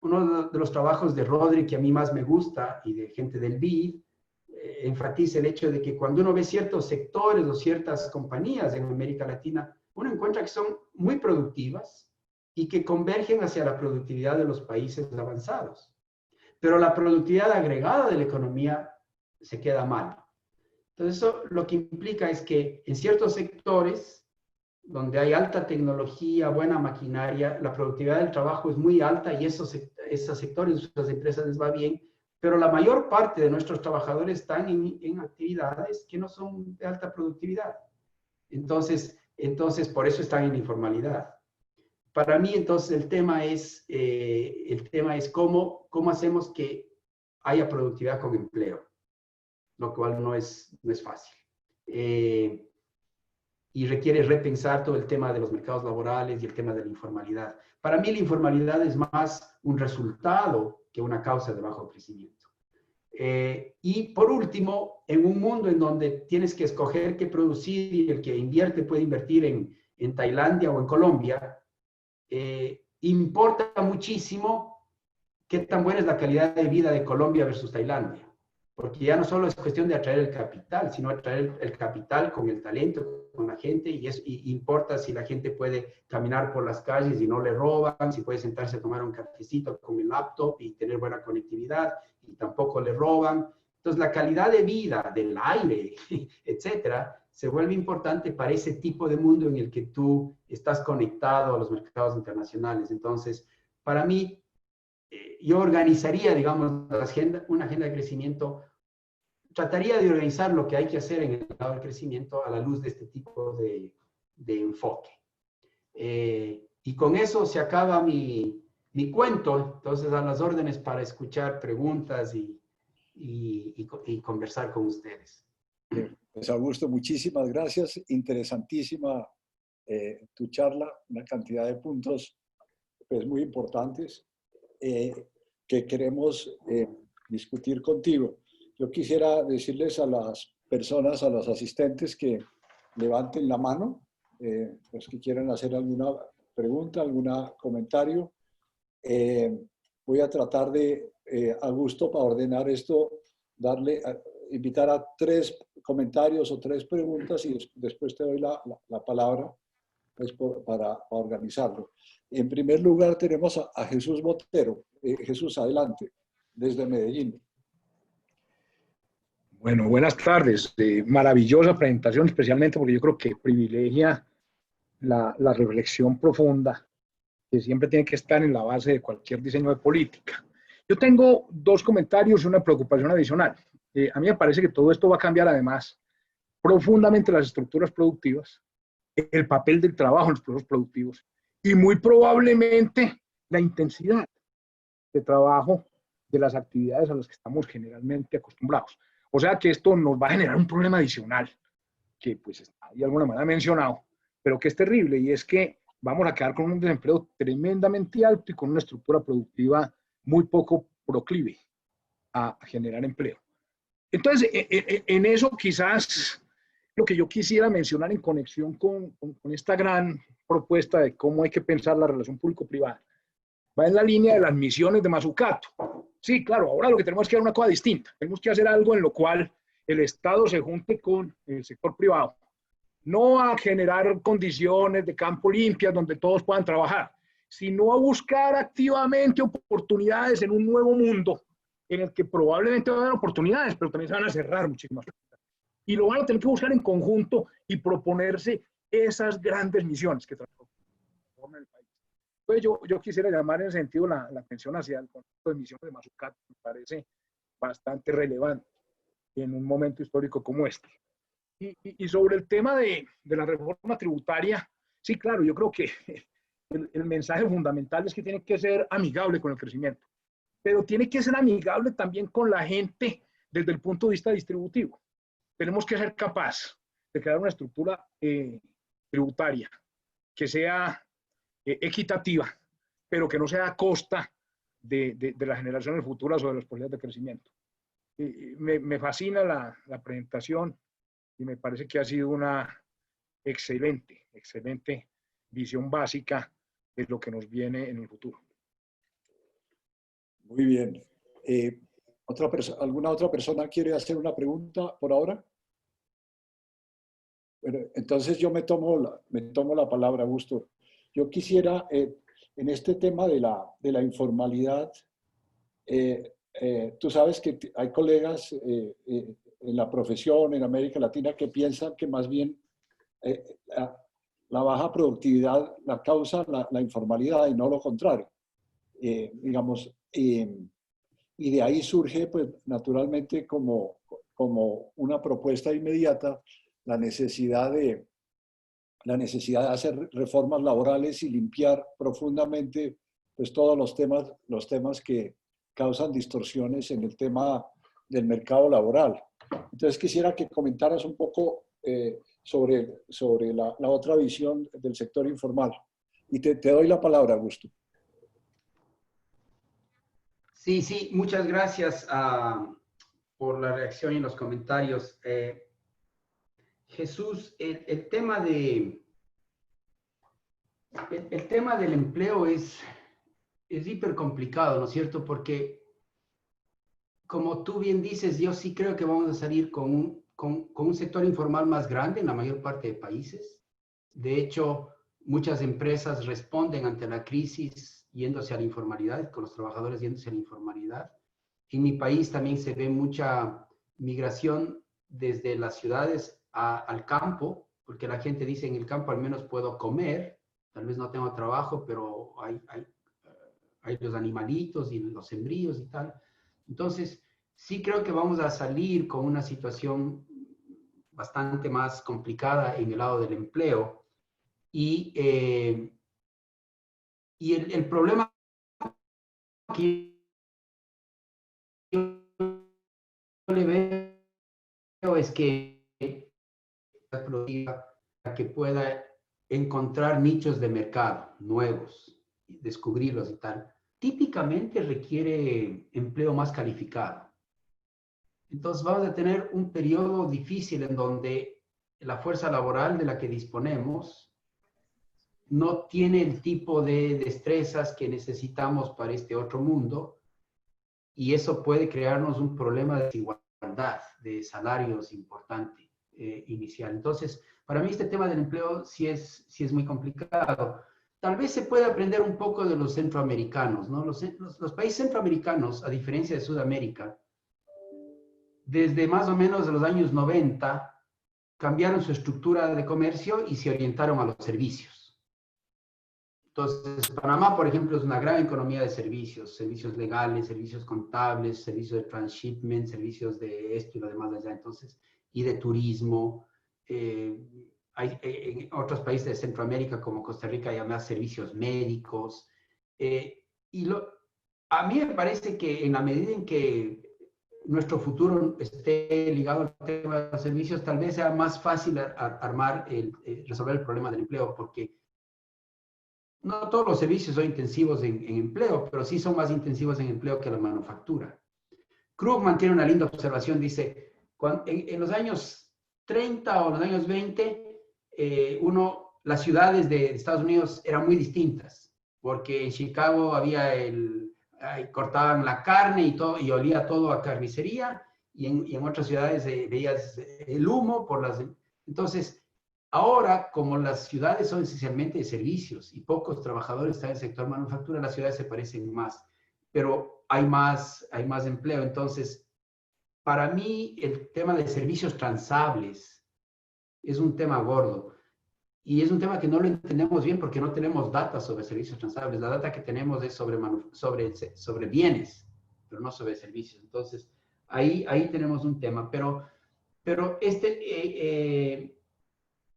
[SPEAKER 2] Uno de los trabajos de Rodri que a mí más me gusta y de gente del BID enfatiza el hecho de que cuando uno ve ciertos sectores o ciertas compañías en América Latina, uno encuentra que son muy productivas y que convergen hacia la productividad de los países avanzados. Pero la productividad agregada de la economía se queda mal. Entonces, eso lo que implica es que en ciertos sectores donde hay alta tecnología, buena maquinaria, la productividad del trabajo es muy alta y esos sectores, esas empresas les va bien, pero la mayor parte de nuestros trabajadores están en actividades que no son de alta productividad. Entonces, por eso están en informalidad. Para mí, entonces, el tema es cómo hacemos que haya productividad con empleo, lo cual no es fácil. Y requiere repensar todo el tema de los mercados laborales y el tema de la informalidad. Para mí, la informalidad es más un resultado que una causa de bajo crecimiento. Y por último, en un mundo en donde tienes que escoger qué producir y el que invierte puede invertir en Tailandia o en Colombia, importa muchísimo qué tan buena es la calidad de vida de Colombia versus Tailandia. Porque ya no solo es cuestión de atraer el capital, sino atraer el capital con el talento, con la gente, y importa si la gente puede caminar por las calles y no le roban, si puede sentarse a tomar un cafecito con el laptop y tener buena conectividad y tampoco le roban. Entonces, la calidad de vida, del aire, etcétera, se vuelve importante para ese tipo de mundo en el que tú estás conectado a los mercados internacionales. Entonces, para mí, yo organizaría, digamos, una agenda de crecimiento, trataría de organizar lo que hay que hacer en el lado del crecimiento a la luz de este tipo de enfoque. Y con eso se acaba mi cuento, entonces a las órdenes para escuchar preguntas y conversar con ustedes.
[SPEAKER 1] Pues Augusto, muchísimas gracias, interesantísima tu charla, una cantidad de puntos pues, muy importantes. Que queremos discutir contigo. Yo quisiera decirles a las personas, a los asistentes que levanten la mano, los que quieran hacer alguna pregunta, algún comentario. Voy a tratar de, Augusto, para ordenar esto, invitar a 3 comentarios o 3 preguntas y después te doy la palabra pues, para organizarlo. En primer lugar tenemos a Jesús Botero. Jesús, adelante, desde Medellín.
[SPEAKER 4] Bueno, buenas tardes. Maravillosa presentación, especialmente porque yo creo que privilegia la reflexión profunda que siempre tiene que estar en la base de cualquier diseño de política. Yo tengo 2 comentarios y una preocupación adicional. A mí me parece que todo esto va a cambiar además profundamente las estructuras productivas, el papel del trabajo en los procesos productivos y muy probablemente la intensidad de trabajo de las actividades a las que estamos generalmente acostumbrados. O sea que esto nos va a generar un problema adicional que pues está de alguna manera mencionado, pero que es terrible, y es que vamos a quedar con un desempleo tremendamente alto y con una estructura productiva muy poco proclive a generar empleo. Entonces, en eso quizás lo que yo quisiera mencionar en conexión con esta gran propuesta de cómo hay que pensar la relación público-privada, va en la línea de las misiones de Mazzucato. Sí, claro, ahora lo que tenemos que hacer es una cosa distinta. Tenemos que hacer algo en lo cual el Estado se junte con el sector privado. No a generar condiciones de campo limpias donde todos puedan trabajar, sino a buscar activamente oportunidades en un nuevo mundo en el que probablemente va a haber oportunidades, pero también se van a cerrar muchísimas cosas. Y lo van a tener que buscar en conjunto y proponerse esas grandes misiones que transforman el país. Entonces yo quisiera llamar en ese sentido la atención hacia el concepto de misiones de Mazzucato, me parece bastante relevante en un momento histórico como este. Y sobre el tema de la reforma tributaria, sí, claro, yo creo que el mensaje fundamental es que tiene que ser amigable con el crecimiento, pero tiene que ser amigable también con la gente desde el punto de vista distributivo. Tenemos que ser capaces de crear una estructura tributaria que sea equitativa, pero que no sea a costa de las generaciones futuras o de las posibilidades de crecimiento. Me fascina la presentación y me parece que ha sido una excelente visión básica de lo que nos viene en el futuro.
[SPEAKER 1] Muy bien. ¿Alguna otra persona quiere hacer una pregunta por ahora? Bueno, entonces yo me tomo la palabra, Augusto. Yo quisiera, en este tema de la informalidad, tú sabes que hay colegas en la profesión en América Latina que piensan que más bien la baja productividad la causa la informalidad y no lo contrario. Digamos, y de ahí surge, pues, naturalmente, como una propuesta inmediata, la necesidad de hacer reformas laborales y limpiar profundamente, pues, todos los temas que causan distorsiones en el tema del mercado laboral. Entonces, quisiera que comentaras un poco sobre la otra visión del sector informal. Y te doy la palabra, Augusto.
[SPEAKER 2] Sí, muchas gracias por la reacción y los comentarios. Jesús, el tema del empleo es hiper complicado, ¿no es cierto? Porque, como tú bien dices, yo sí creo que vamos a salir con un sector informal más grande en la mayor parte de países. De hecho, muchas empresas responden ante la crisis yéndose a la informalidad, con los trabajadores yéndose a la informalidad. En mi país también se ve mucha migración desde las ciudades al campo, porque la gente dice, en el campo al menos puedo comer, tal vez no tengo trabajo, pero hay los animalitos y los sembríos y tal. Entonces, sí creo que vamos a salir con una situación bastante más complicada en el lado del empleo. Y el problema que yo le veo es que pueda encontrar nichos de mercado nuevos, descubrirlos y tal, típicamente requiere empleo más calificado. Entonces vamos a tener un periodo difícil en donde la fuerza laboral de la que disponemos no tiene el tipo de destrezas que necesitamos para este otro mundo, y eso puede crearnos un problema de desigualdad de salarios importante inicial. Entonces, para mí este tema del empleo sí es muy complicado. Tal vez se puede aprender un poco de los centroamericanos, ¿no? Los países centroamericanos, a diferencia de Sudamérica, desde más o menos de los años 90, cambiaron su estructura de comercio y se orientaron a los servicios. Entonces, Panamá, por ejemplo, es una gran economía de servicios legales, servicios contables, servicios de transshipment, servicios de esto y lo demás de allá, entonces, y de turismo. Hay en otros países de Centroamérica, como Costa Rica, hay más servicios médicos. A mí me parece que en la medida en que nuestro futuro esté ligado al tema de los servicios, tal vez sea más fácil resolver el problema del empleo, porque no todos los servicios son intensivos en empleo, pero sí son más intensivos en empleo que la manufactura. Krugman tiene una linda observación, dice, en los años 30 o los años 20, las ciudades de Estados Unidos eran muy distintas, porque en Chicago cortaban la carne y todo, y olía todo a carnicería, y en otras ciudades veías el humo Entonces, ahora, como las ciudades son esencialmente de servicios y pocos trabajadores están en el sector manufactura, las ciudades se parecen más, pero hay más empleo. Entonces, para mí, el tema de servicios transables es un tema gordo. Y es un tema que no lo entendemos bien porque no tenemos data sobre servicios transables. La data que tenemos es sobre bienes, pero no sobre servicios. Entonces, ahí tenemos un tema. Pero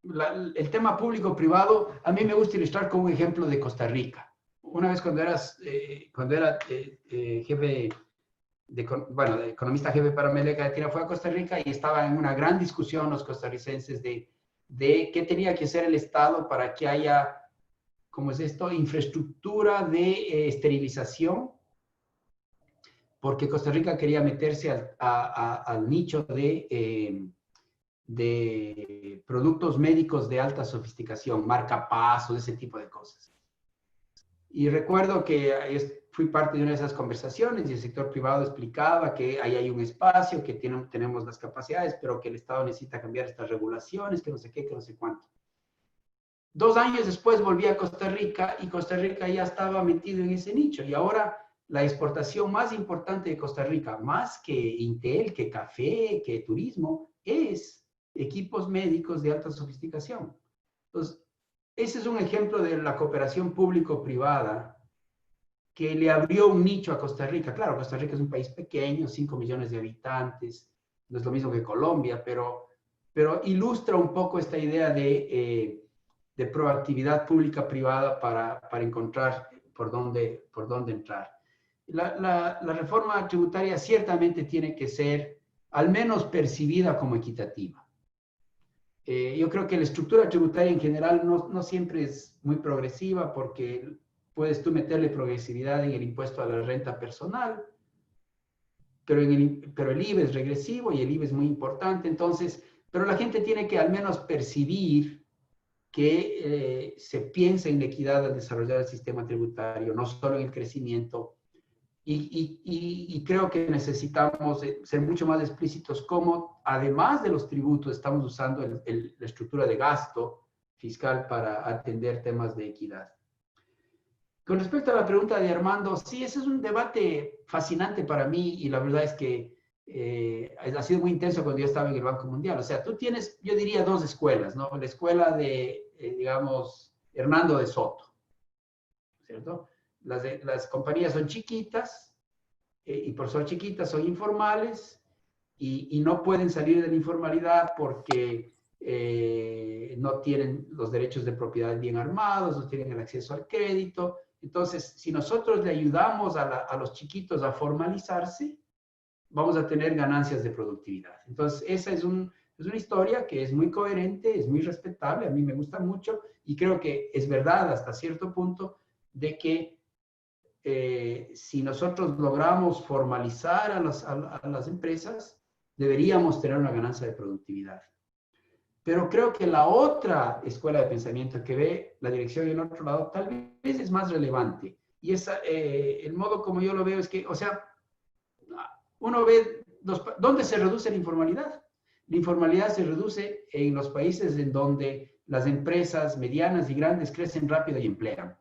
[SPEAKER 2] el tema público-privado, a mí me gusta ilustrar con un ejemplo de Costa Rica. Una vez cuando era jefe economista jefe para América Latina, fue a Costa Rica y estaba en una gran discusión los costarricenses de qué tenía que hacer el Estado para que haya, ¿cómo es esto?, infraestructura de esterilización, porque Costa Rica quería meterse al nicho de productos médicos de alta sofisticación, marcapasos, ese tipo de cosas. Y recuerdo que fui parte de una de esas conversaciones y el sector privado explicaba que ahí hay un espacio, que tenemos las capacidades, pero que el Estado necesita cambiar estas regulaciones, que no sé qué, que no sé cuánto. 2 años después volví a Costa Rica y Costa Rica ya estaba metido en ese nicho. Y ahora la exportación más importante de Costa Rica, más que Intel, que café, que turismo, es equipos médicos de alta sofisticación. Entonces, ese es un ejemplo de la cooperación público-privada que le abrió un nicho a Costa Rica. Claro, Costa Rica es un país pequeño, 5 millones de habitantes, no es lo mismo que Colombia, pero ilustra un poco esta idea de proactividad pública-privada para encontrar por dónde entrar. La reforma tributaria ciertamente tiene que ser al menos percibida como equitativa. Yo creo que la estructura tributaria en general no siempre es muy progresiva porque puedes tú meterle progresividad en el impuesto a la renta personal, pero el IVA es regresivo y el IVA es muy importante. Entonces, pero la gente tiene que al menos percibir que se piensa en la equidad al desarrollar el sistema tributario, no solo en el crecimiento. Y creo que necesitamos ser mucho más explícitos cómo, además de los tributos, estamos usando la estructura de gasto fiscal para atender temas de equidad. Con respecto a la pregunta de Armando, sí, ese es un debate fascinante para mí y la verdad es que ha sido muy intenso cuando yo estaba en el Banco Mundial. O sea, tú tienes, yo diría, 2 escuelas, ¿no? La escuela de, digamos, Hernando de Soto, ¿cierto? Las compañías son chiquitas y por ser chiquitas son informales y no pueden salir de la informalidad porque no tienen los derechos de propiedad bien armados, no tienen el acceso al crédito. Entonces, si nosotros le ayudamos a los chiquitos a formalizarse, vamos a tener ganancias de productividad. Entonces, esa es una historia que es muy coherente, es muy respetable, a mí me gusta mucho y creo que es verdad hasta cierto punto de que si nosotros logramos formalizar a las empresas, deberíamos tener una ganancia de productividad. Pero creo que la otra escuela de pensamiento que ve la dirección en el otro lado tal vez es más relevante. Y el modo como yo lo veo es que, o sea, uno ve dónde se reduce la informalidad. La informalidad se reduce en los países en donde las empresas medianas y grandes crecen rápido y emplean.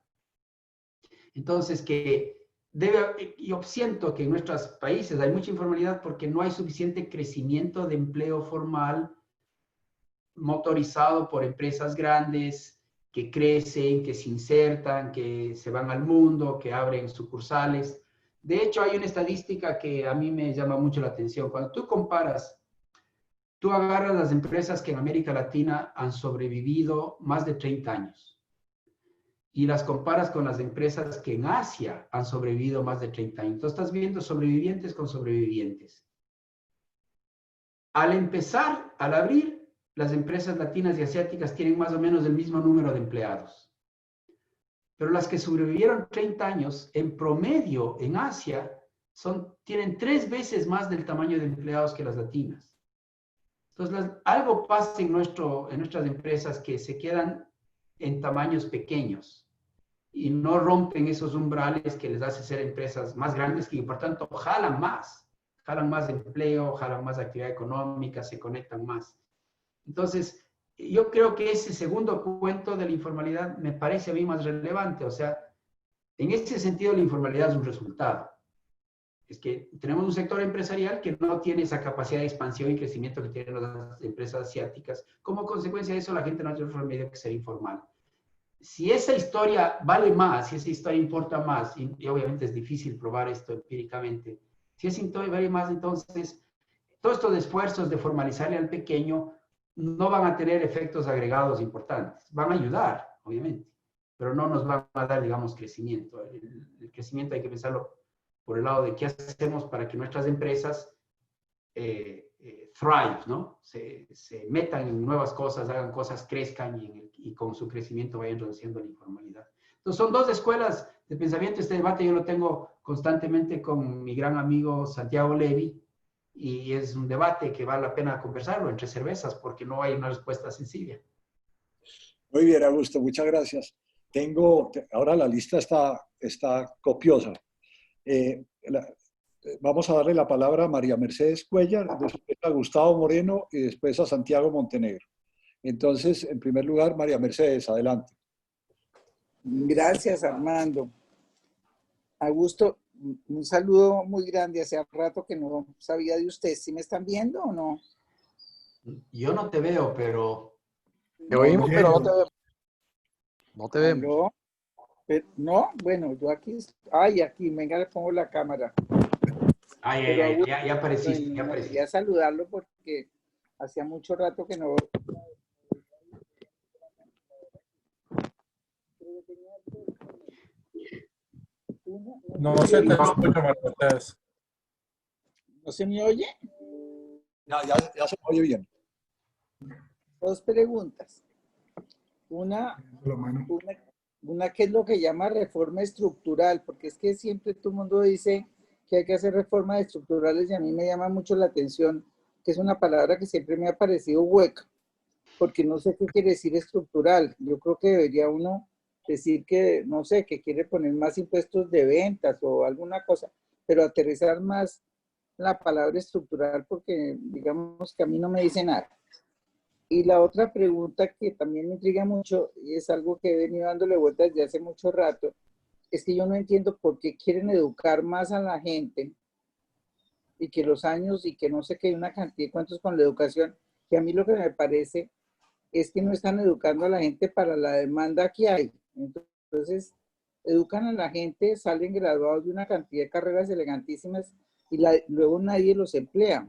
[SPEAKER 2] Entonces, yo siento que en nuestros países hay mucha informalidad porque no hay suficiente crecimiento de empleo formal motorizado por empresas grandes que crecen, que se insertan, que se van al mundo, que abren sucursales. De hecho, hay una estadística que a mí me llama mucho la atención. Cuando tú agarras las empresas que en América Latina han sobrevivido más de 30 años y las comparas con las empresas que en Asia han sobrevivido más de 30 años. Entonces estás viendo sobrevivientes con sobrevivientes. Al abrir, las empresas latinas y asiáticas tienen más o menos el mismo número de empleados. pero las que sobrevivieron 30 años, en promedio en Asia, tienen 3 veces más del tamaño de empleados que las latinas. Entonces, algo pasa en nuestras empresas que se quedan en tamaños pequeños y no rompen esos umbrales que les hace ser empresas más grandes y por tanto jalan más empleo, jalan más actividad económica, se conectan más. Entonces, yo creo que ese segundo cuento de la informalidad me parece a mí más relevante. O sea, en ese sentido la informalidad es un resultado. Es que tenemos un sector empresarial que no tiene esa capacidad de expansión y crecimiento que tienen las empresas asiáticas. Como consecuencia de eso, la gente no tiene otro remedio que ser informal. Si esa historia vale más, si esa historia importa más, y obviamente es difícil probar esto empíricamente, si esa historia vale más, entonces todos estos esfuerzos de formalizarle al pequeño no van a tener efectos agregados importantes. Van a ayudar, obviamente, pero no nos van a dar, digamos, crecimiento. El crecimiento hay que pensarlo por el lado de qué hacemos para que nuestras empresas thrive, ¿no? Se metan en nuevas cosas, hagan cosas, crezcan y con su crecimiento vayan reduciendo la informalidad. Entonces, son dos escuelas de pensamiento. Este debate yo lo tengo constantemente con mi gran amigo Santiago Levy, y es un debate que vale la pena conversarlo entre cervezas porque no hay una respuesta sencilla.
[SPEAKER 1] Muy bien, Augusto, muchas gracias. Ahora la lista está copiosa. Vamos a darle la palabra a María Mercedes Cuellar, después a Gustavo Moreno y después a Santiago Montenegro. Entonces, en primer lugar, María Mercedes, adelante.
[SPEAKER 5] Gracias, Armando. Augusto, un saludo muy grande. Hace rato que no sabía de usted. ¿Sí me están viendo o no?
[SPEAKER 2] Yo no te veo, pero...
[SPEAKER 4] Te oímos, pero no te vemos. No te vemos.
[SPEAKER 5] ¿Aló? No, bueno, yo aquí... Ay, aquí, venga, le pongo la cámara.
[SPEAKER 2] Ya apareciste,
[SPEAKER 5] bueno,
[SPEAKER 2] ya apareciste.
[SPEAKER 5] Quería saludarlo porque hacía mucho rato que no...
[SPEAKER 6] No se te escucha, Martínez.
[SPEAKER 5] ¿No se me oye?
[SPEAKER 1] Ya se oye bien.
[SPEAKER 5] Dos preguntas. Una, ¿qué es lo que llama reforma estructural? Porque es que siempre todo el mundo dice que hay que hacer reformas estructurales y a mí me llama mucho la atención, que es una palabra que siempre me ha parecido hueca, porque no sé qué quiere decir estructural. Yo creo que debería uno decir que, no sé, que quiere poner más impuestos de ventas o alguna cosa, pero aterrizar más la palabra estructural porque digamos que a mí no me dice nada. Y la otra pregunta que también me intriga mucho y es algo que he venido dándole vueltas desde hace mucho rato, es que yo no entiendo por qué quieren educar más a la gente y que los años y que no sé qué, hay una cantidad de cuentos con la educación, que a mí lo que me parece es que no están educando a la gente para la demanda que hay. Entonces, educan a la gente, salen graduados de una cantidad de carreras elegantísimas y luego nadie los emplea.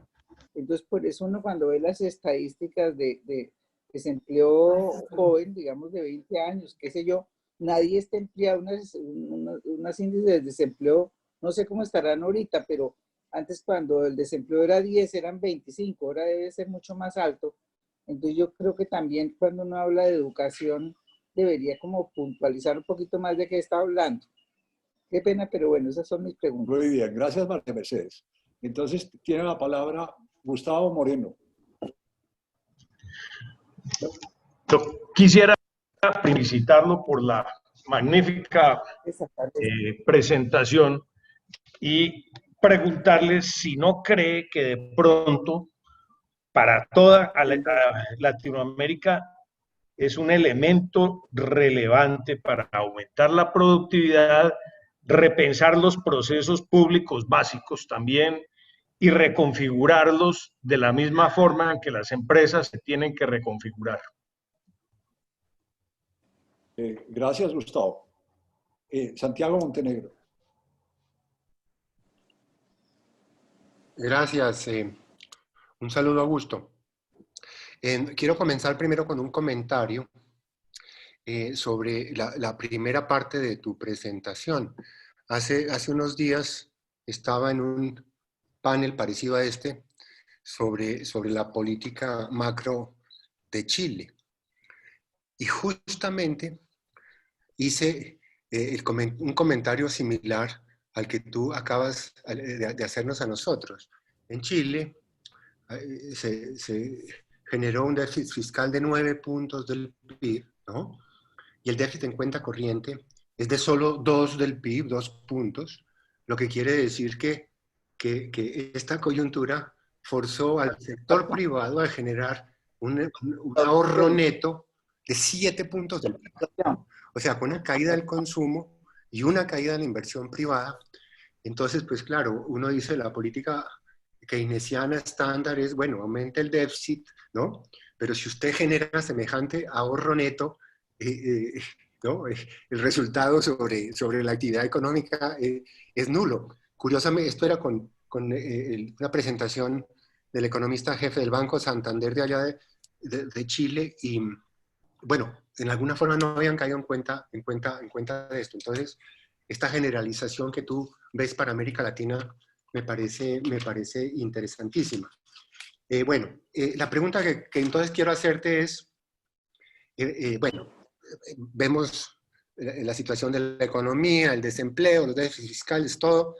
[SPEAKER 5] Entonces, por eso uno cuando ve las estadísticas de desempleo joven, digamos de 20 años, qué sé yo, nadie está empleado, unas índices de desempleo, no sé cómo estarán ahorita, pero antes cuando el desempleo era 10, eran 25, ahora debe ser mucho más alto. Entonces yo creo que también cuando uno habla de educación debería como puntualizar un poquito más de qué está hablando. Qué pena, pero bueno, esas son mis preguntas.
[SPEAKER 1] Muy bien, gracias María Mercedes. Entonces tiene la palabra Gustavo Moreno.
[SPEAKER 7] Yo quisiera felicitarlo por la magnífica presentación y preguntarle si no cree que de pronto para toda Latinoamérica es un elemento relevante para aumentar la productividad, repensar los procesos públicos básicos también y reconfigurarlos de la misma forma en que las empresas se tienen que reconfigurar.
[SPEAKER 1] Gracias, Gustavo. Santiago Montenegro.
[SPEAKER 8] Gracias. Un saludo a Augusto. Quiero comenzar primero con un comentario sobre la primera parte de tu presentación. Hace unos días estaba en un panel parecido a este sobre la política macro de Chile. Y justamente hice un comentario similar al que tú acabas de hacernos a nosotros. En Chile se generó un déficit fiscal de 9 puntos del PIB, ¿no? Y el déficit en cuenta corriente es de solo 2 del PIB, 2 puntos, lo que quiere decir que esta coyuntura forzó al sector privado a generar un ahorro neto de 7 puntos del PIB. O sea, con una caída del consumo y una caída de la inversión privada. Entonces, pues claro, uno dice la política keynesiana estándar es, bueno, aumenta el déficit, ¿no? Pero si usted genera semejante ahorro neto, ¿no? El resultado sobre la actividad económica es nulo. Curiosamente, esto era con una presentación del economista jefe del Banco Santander de allá de Chile, y bueno, en alguna forma no habían caído en cuenta de esto. Entonces, esta generalización que tú ves para América Latina me parece interesantísima. Bueno, la pregunta que entonces quiero hacerte es, bueno, vemos la situación de la economía, el desempleo, los déficits fiscales, todo,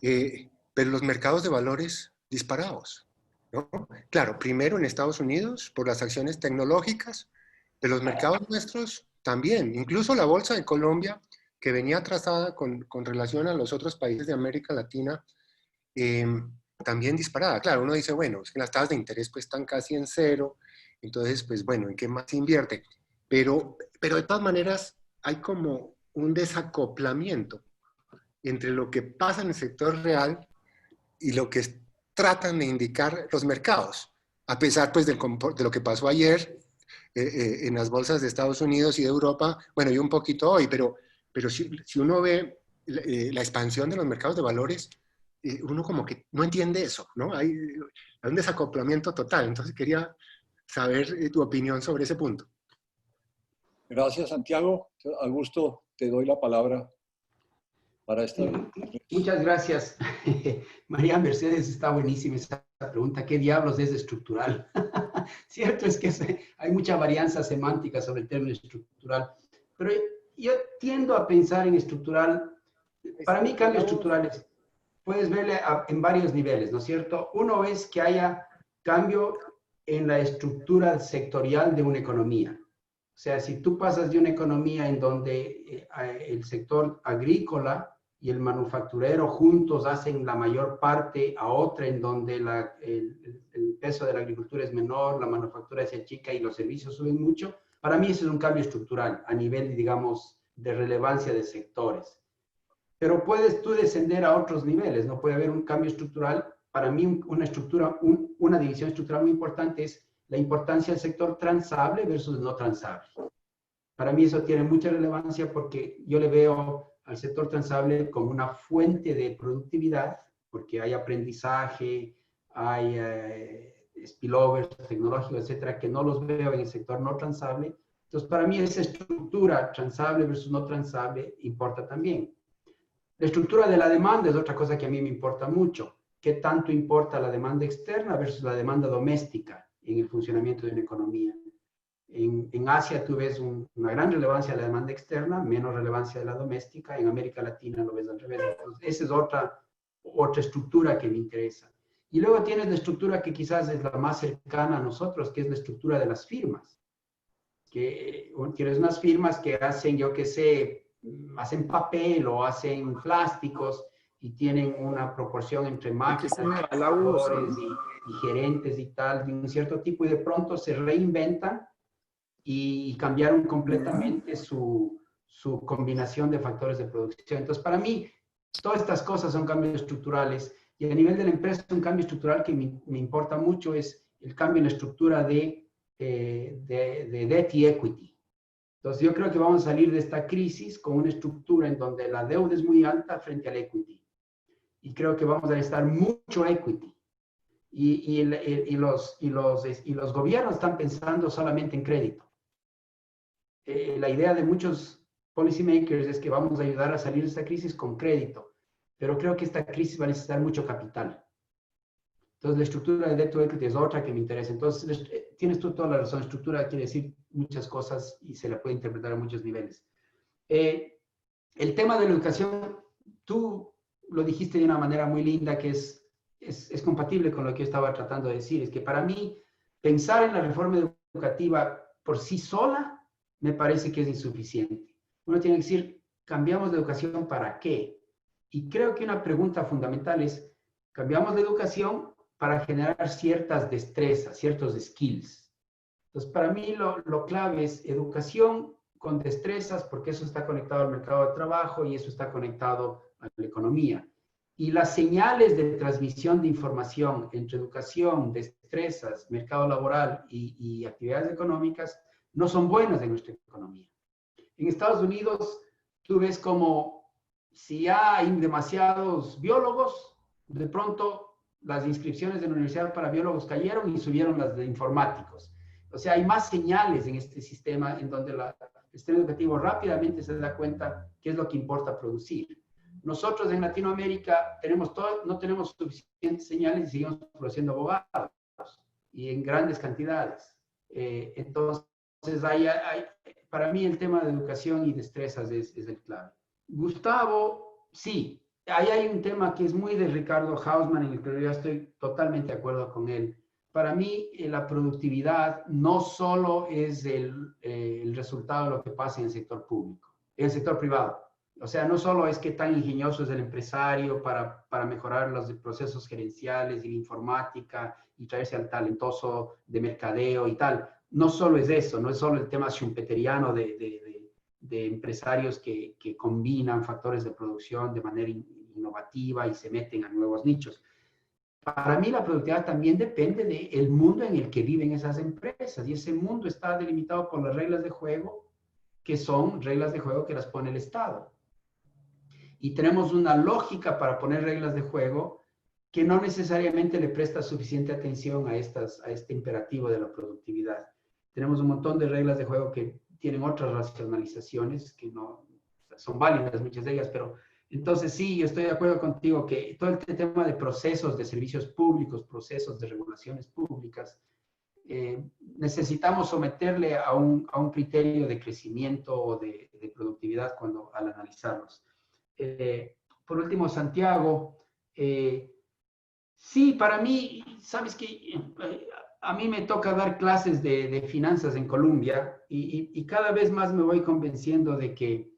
[SPEAKER 8] pero los mercados de valores disparados, ¿no? Claro, primero en Estados Unidos por las acciones tecnológicas, pero los mercados nuestros también, incluso la Bolsa de Colombia, que venía atrasada con relación a los otros países de América Latina, también disparada. Claro, uno dice, bueno, es que las tasas de interés pues están casi en cero, entonces, pues bueno, ¿en qué más se invierte? Pero de todas maneras hay como un desacoplamiento entre lo que pasa en el sector real y lo que tratan de indicar los mercados, a pesar pues de lo que pasó ayer en las bolsas de Estados Unidos y de Europa, bueno, y un poquito hoy, pero si uno ve la expansión de los mercados de valores, uno como que no entiende eso, ¿no? Hay un desacoplamiento total. Entonces quería saber tu opinión sobre ese punto.
[SPEAKER 1] Gracias, Santiago. Augusto, te doy la palabra para esta.
[SPEAKER 2] Muchas gracias. María Mercedes, está buenísima esa pregunta. ¿Qué diablos es estructural? Cierto es que hay mucha varianza semántica sobre el término estructural, pero yo tiendo a pensar en estructural. Para mí, cambios estructurales puedes verle en varios niveles, ¿no es cierto? Uno es que haya cambio en la estructura sectorial de una economía. O sea, si tú pasas de una economía en donde el sector agrícola y el manufacturero juntos hacen la mayor parte, a otra en donde el peso de la agricultura es menor, la manufactura se achica y los servicios suben mucho, para mí eso es un cambio estructural a nivel, digamos, de relevancia de sectores. Pero puedes tú descender a otros niveles, ¿no? Puede haber un cambio estructural. Para mí, una división estructural muy importante es la importancia del sector transable versus no transable. Para mí eso tiene mucha relevancia porque yo le veo al sector transable como una fuente de productividad, porque hay aprendizaje, hay spillovers tecnológicos, etcétera, que no los veo en el sector no transable. Entonces, para mí esa estructura transable versus no transable importa también. La estructura de la demanda es otra cosa que a mí me importa mucho. ¿Qué tanto importa la demanda externa versus la demanda doméstica en el funcionamiento de una economía? En Asia tú ves una gran relevancia de la demanda externa, menos relevancia de la doméstica. En América Latina lo ves al revés. Entonces, esa es otra estructura que me interesa. Y luego tienes la estructura que quizás es la más cercana a nosotros, que es la estructura de las firmas. Que tienes unas firmas que hacen, yo qué sé, hacen papel o hacen plásticos y tienen una proporción entre máquinas, trabajadores y gerentes y tal, de un cierto tipo, y de pronto se reinventan y cambiaron completamente su combinación de factores de producción. Entonces, para mí, todas estas cosas son cambios estructurales, y a nivel de la empresa, un cambio estructural que me importa mucho es el cambio en la estructura de debt y equity. Entonces, yo creo que vamos a salir de esta crisis con una estructura en donde la deuda es muy alta frente al equity. Y creo que vamos a necesitar mucho equity. Y los gobiernos están pensando solamente en crédito. La idea de muchos policymakers es que vamos a ayudar a salir de esta crisis con crédito. Pero creo que esta crisis va a necesitar mucho capital. Entonces, la estructura de debt to equity es otra que me interesa. Entonces, tienes tú toda la razón. Estructura quiere decir muchas cosas y se la puede interpretar a muchos niveles. El tema de la educación, tú lo dijiste de una manera muy linda que es compatible con lo que yo estaba tratando de decir. Es que para mí, pensar en la reforma educativa por sí sola me parece que es insuficiente. Uno tiene que decir, ¿cambiamos de educación para qué? Y creo que una pregunta fundamental es, ¿cambiamos de educación para generar ciertas destrezas, ciertos skills? Entonces, para mí lo clave es educación con destrezas, porque eso está conectado al mercado de trabajo y eso está conectado a la economía. Y las señales de transmisión de información entre educación, destrezas, mercado laboral y actividades económicas no son buenas en nuestra economía. En Estados Unidos, tú ves como si hay demasiados biólogos, de pronto las inscripciones de la universidad para biólogos cayeron y subieron las de informáticos. O sea, hay más señales en este sistema en donde el sistema educativo rápidamente se da cuenta qué es lo que importa producir. Nosotros en Latinoamérica no tenemos suficientes señales y seguimos produciendo abogados y en grandes cantidades. Entonces, para mí el tema de educación y destrezas es el clave. Gustavo, sí, ahí hay un tema que es muy de Ricardo Hausmann, en el que yo estoy totalmente de acuerdo con él. Para mí, la productividad no solo es el resultado de lo que pasa en el sector público, en el sector privado. O sea, no solo es que tan ingenioso es el empresario para mejorar los procesos gerenciales y la informática y traerse al talentoso de mercadeo y tal. No solo es eso, no es solo el tema schumpeteriano de empresarios que combinan factores de producción de manera innovativa y se meten a nuevos nichos. Para mí la productividad también depende del mundo en el que viven esas empresas y ese mundo está delimitado por las reglas de juego, que son reglas de juego que las pone el Estado. Y tenemos una lógica para poner reglas de juego que no necesariamente le presta suficiente atención a este imperativo de la productividad. Tenemos un montón de reglas de juego que tienen otras racionalizaciones que no son válidas, muchas de ellas, pero entonces sí, yo estoy de acuerdo contigo que todo este tema de procesos de servicios públicos, procesos de regulaciones públicas, necesitamos someterle a un criterio de crecimiento o de productividad al analizarlos. Por último, Santiago, sí, para mí, sabes que a mí me toca dar clases de finanzas en Colombia y cada vez más me voy convenciendo de que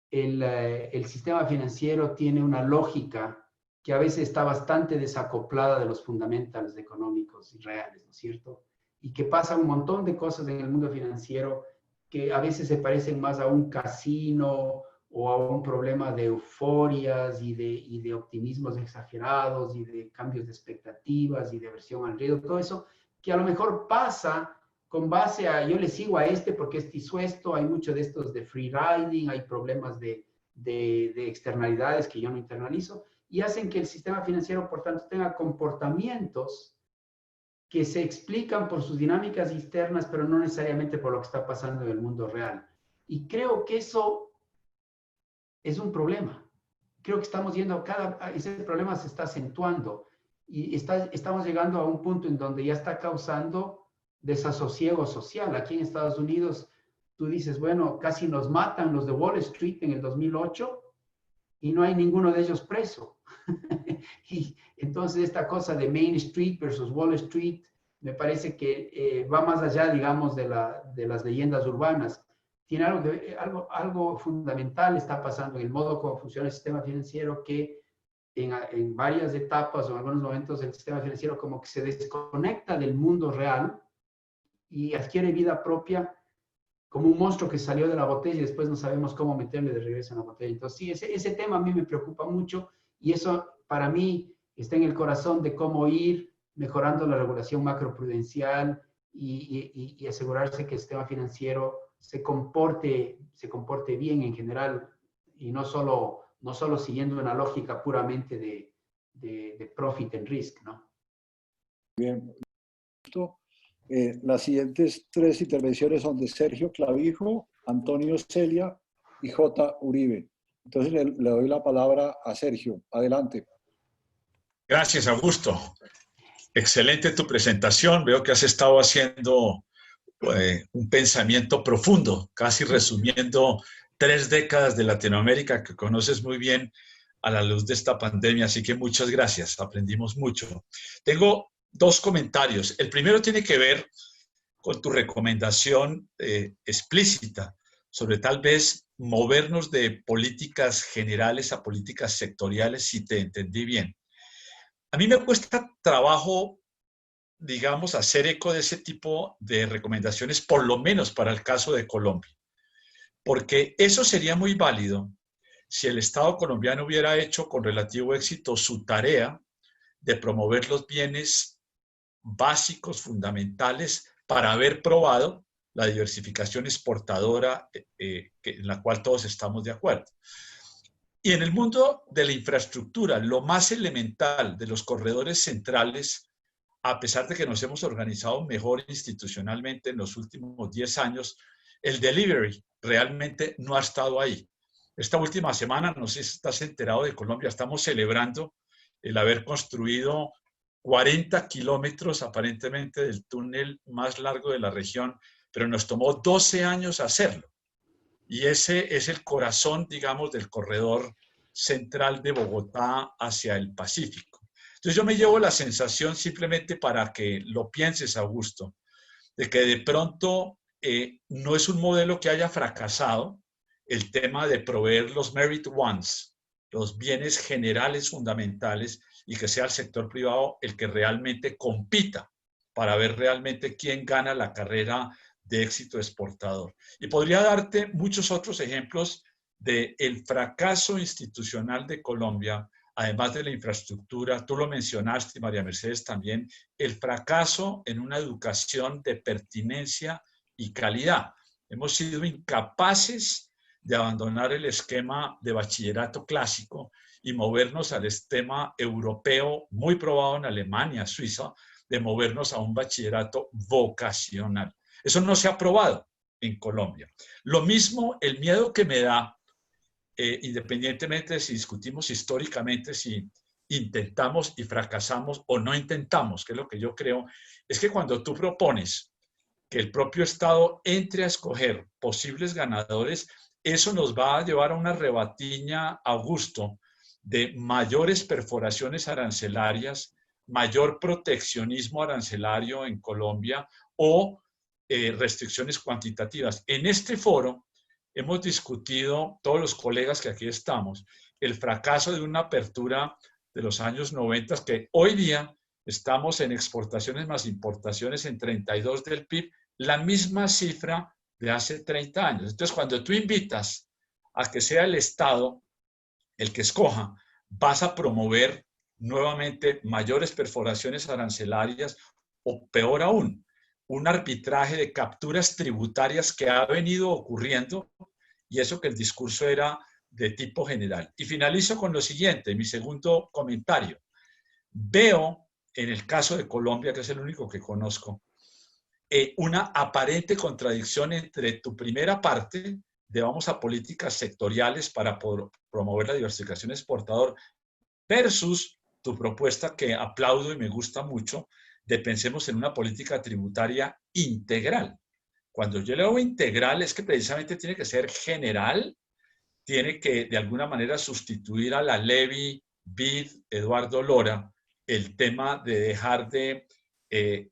[SPEAKER 2] el sistema financiero tiene una lógica que a veces está bastante desacoplada de los fundamentals económicos y reales, ¿no es cierto? Y que pasa un montón de cosas en el mundo financiero que a veces se parecen más a un casino o a un problema de euforias y de optimismos exagerados y de cambios de expectativas y de aversión al riesgo, todo eso que a lo mejor pasa con base a, yo le sigo a porque hizo esto, hay mucho de estos de free riding, hay problemas de externalidades que yo no internalizo, y hacen que el sistema financiero, por tanto, tenga comportamientos que se explican por sus dinámicas externas, pero no necesariamente por lo que está pasando en el mundo real. Y creo que eso es un problema. Creo que estamos yendo ese problema se está acentuando y estamos llegando a un punto en donde ya está causando desasosiego social. Aquí en Estados Unidos, tú dices, bueno, casi nos matan los de Wall Street en el 2008 y no hay ninguno de ellos preso. Y entonces esta cosa de Main Street versus Wall Street me parece que va más allá, digamos, de las leyendas urbanas. Tiene algo fundamental está pasando en el modo como funciona el sistema financiero, que en varias etapas o en algunos momentos el sistema financiero como que se desconecta del mundo real y adquiere vida propia como un monstruo que salió de la botella y después no sabemos cómo meterle de regreso en la botella. Entonces sí, ese tema a mí me preocupa mucho y eso para mí está en el corazón de cómo ir mejorando la regulación macroprudencial y asegurarse que el sistema financiero se comporte bien en general y no solo siguiendo una lógica puramente de profit and risk, ¿no?
[SPEAKER 1] Bien. Las siguientes 3 intervenciones son de Sergio Clavijo, Antonio Celia y J. Uribe. Entonces le doy la palabra a Sergio. Adelante.
[SPEAKER 9] Gracias, Augusto. Excelente tu presentación. Veo que has estado haciendo un pensamiento profundo, casi resumiendo 3 décadas de Latinoamérica que conoces muy bien a la luz de esta pandemia, así que muchas gracias, aprendimos mucho. Tengo 2 comentarios. El primero tiene que ver con tu recomendación explícita sobre tal vez movernos de políticas generales a políticas sectoriales, si te entendí bien. A mí me cuesta trabajo, digamos, hacer eco de ese tipo de recomendaciones, por lo menos para el caso de Colombia, porque eso sería muy válido si el Estado colombiano hubiera hecho con relativo éxito su tarea de promover los bienes básicos, fundamentales, para haber probado la diversificación exportadora en la cual todos estamos de acuerdo. Y en el mundo de la infraestructura, lo más elemental de los corredores centrales, a pesar de que nos hemos organizado mejor institucionalmente en los últimos 10 años, el delivery realmente no ha estado ahí. Esta última semana, no sé si estás enterado de Colombia, estamos celebrando el haber construido 40 kilómetros aparentemente del túnel más largo de la región, pero nos tomó 12 años hacerlo. Y ese es el corazón, digamos, del corredor central de Bogotá hacia el Pacífico. Entonces yo me llevo la sensación, simplemente para que lo pienses, Augusto, de que de pronto no es un modelo que haya fracasado el tema de proveer los merit ones, los bienes generales fundamentales, y que sea el sector privado el que realmente compita para ver realmente quién gana la carrera de éxito exportador. Y podría darte muchos otros ejemplos del fracaso institucional de Colombia, además de la infraestructura. Tú lo mencionaste, María Mercedes también, el fracaso en una educación de pertinencia y calidad. Hemos sido incapaces de abandonar el esquema de bachillerato clásico y movernos al esquema europeo, muy probado en Alemania, Suiza, de movernos a un bachillerato vocacional. Eso no se ha probado en Colombia. Lo mismo, el miedo que me da, independientemente de si discutimos históricamente, si intentamos y fracasamos o no intentamos, que es lo que yo creo, es que cuando tú propones que el propio Estado entre a escoger posibles ganadores, eso nos va a llevar a una rebatiña, Augusto, de mayores perforaciones arancelarias, mayor proteccionismo arancelario en Colombia o restricciones cuantitativas. En este foro hemos discutido, todos los colegas que aquí estamos, el fracaso de una apertura de los años 90, que hoy día estamos en exportaciones más importaciones en 32 del PIB, la misma cifra de hace 30 años. Entonces, cuando tú invitas a que sea el Estado el que escoja, vas a promover nuevamente mayores perforaciones arancelarias o, peor aún, un arbitraje de capturas tributarias que ha venido ocurriendo, y eso que el discurso era de tipo general. Y finalizo con lo siguiente, mi segundo comentario. Veo en el caso de Colombia, que es el único que conozco, una aparente contradicción entre tu primera parte de vamos a políticas sectoriales para promover la diversificación exportador versus tu propuesta, que aplaudo y me gusta mucho, de pensemos en una política tributaria integral. Cuando yo le digo integral es que precisamente tiene que ser general, tiene que de alguna manera sustituir a la Levy, BID, Eduardo Lora, el tema de dejar de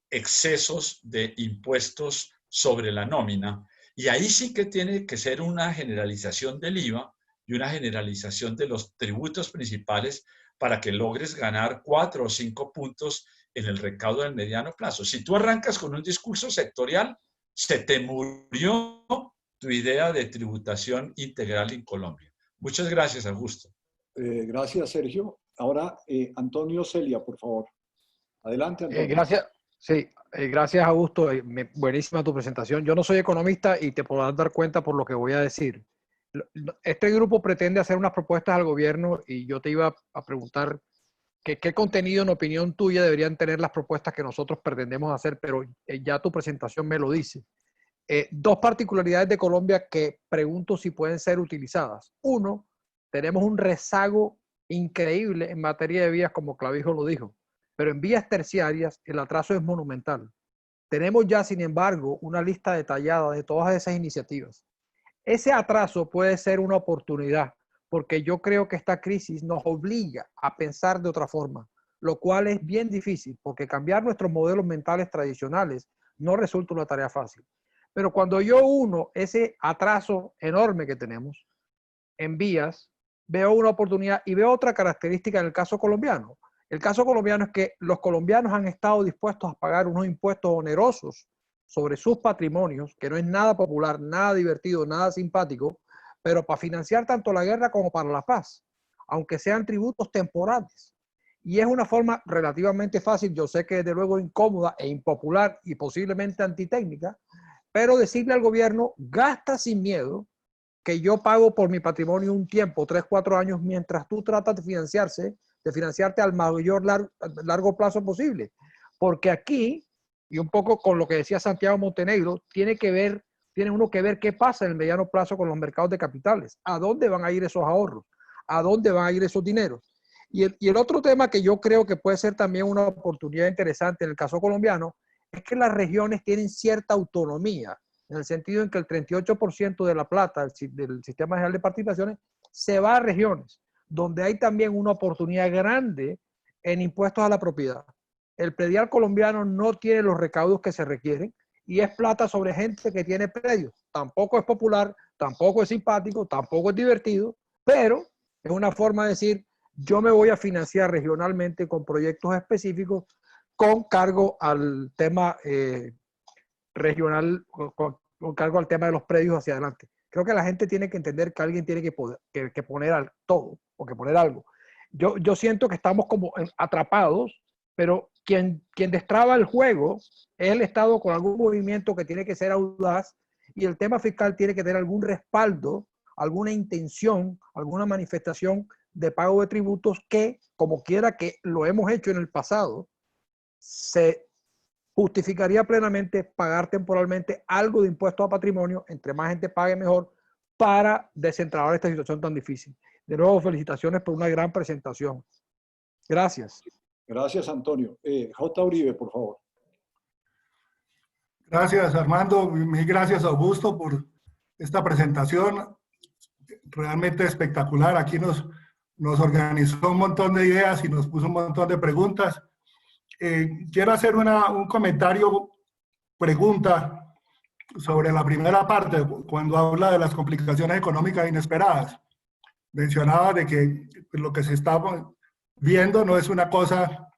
[SPEAKER 9] excesos de impuestos sobre la nómina. Y ahí sí que tiene que ser una generalización del IVA y una generalización de los tributos principales para que logres ganar 4 o 5 puntos en el recaudo del mediano plazo. Si tú arrancas con un discurso sectorial, se te murió tu idea de tributación integral en Colombia. Muchas gracias, Augusto.
[SPEAKER 1] Gracias, Sergio. Ahora, Antonio Celia, por favor. Adelante, Antonio.
[SPEAKER 4] Gracias. Sí, gracias, Augusto. Buenísima tu presentación. Yo no soy economista y te podrás dar cuenta por lo que voy a decir. Este grupo pretende hacer unas propuestas al gobierno y yo te iba a preguntar qué contenido, en opinión tuya, deberían tener las propuestas que nosotros pretendemos hacer, pero ya tu presentación me lo dice. 2 particularidades de Colombia que pregunto si pueden ser utilizadas. Uno, tenemos un rezago increíble en materia de vías, como Clavijo lo dijo, pero en vías terciarias el atraso es monumental. Tenemos ya, sin embargo, una lista detallada de todas esas iniciativas.
[SPEAKER 10] ese atraso puede ser una oportunidad, porque yo creo que esta crisis nos obliga a pensar de otra forma, lo cual es bien difícil, porque cambiar nuestros modelos mentales tradicionales no resulta una tarea fácil. Pero cuando yo uno ese atraso enorme que tenemos en vías, veo una oportunidad y veo otra característica en el caso colombiano. El caso colombiano es que los colombianos han estado dispuestos a pagar unos impuestos onerosos sobre sus patrimonios, que no es nada popular, nada divertido, nada simpático, pero para financiar tanto la guerra como para la paz, aunque sean tributos temporales. Y es una forma relativamente fácil, yo sé que desde luego incómoda e impopular y posiblemente antitécnica, pero decirle al gobierno, gasta sin miedo, que yo pago por mi patrimonio un tiempo, 3, 4 años, mientras tú tratas de financiarte al mayor largo plazo posible. Porque aquí, y un poco con lo que decía Santiago Montenegro, tiene uno que ver qué pasa en el mediano plazo con los mercados de capitales. ¿A dónde van a ir esos ahorros? ¿A dónde van a ir esos dineros? Y el otro tema que yo creo que puede ser también una oportunidad interesante en el caso colombiano es que las regiones tienen cierta autonomía, en el sentido en que el 38% de la plata del Sistema General de Participaciones se va a regiones, donde hay también una oportunidad grande en impuestos a la propiedad. El predial colombiano no tiene los recaudos que se requieren y es plata sobre gente que tiene predios. Tampoco es popular, tampoco es simpático, tampoco es divertido, pero es una forma de decir, yo me voy a financiar regionalmente con proyectos específicos con cargo al tema regional, con cargo al tema de los predios hacia adelante. Creo que la gente tiene que entender que alguien tiene que poner todo o que poner algo. Yo siento que estamos como atrapados, pero quien destraba el juego es el Estado con algún movimiento que tiene que ser audaz y el tema fiscal tiene que tener algún respaldo, alguna intención, alguna manifestación de pago de tributos que, como quiera que lo hemos hecho en el pasado, se justificaría plenamente pagar temporalmente algo de impuestos a patrimonio, entre más gente pague mejor, para desentrabar esta situación tan difícil. De nuevo, felicitaciones por una gran presentación. Gracias.
[SPEAKER 1] Gracias, Antonio. J. Uribe, por favor.
[SPEAKER 11] Gracias, Armando. Mil gracias, Augusto, por esta presentación realmente espectacular. Aquí nos organizó un montón de ideas y nos puso un montón de preguntas. Quiero hacer un comentario, pregunta sobre la primera parte, cuando habla de las complicaciones económicas inesperadas. Mencionaba de que lo que se está viendo no es una cosa,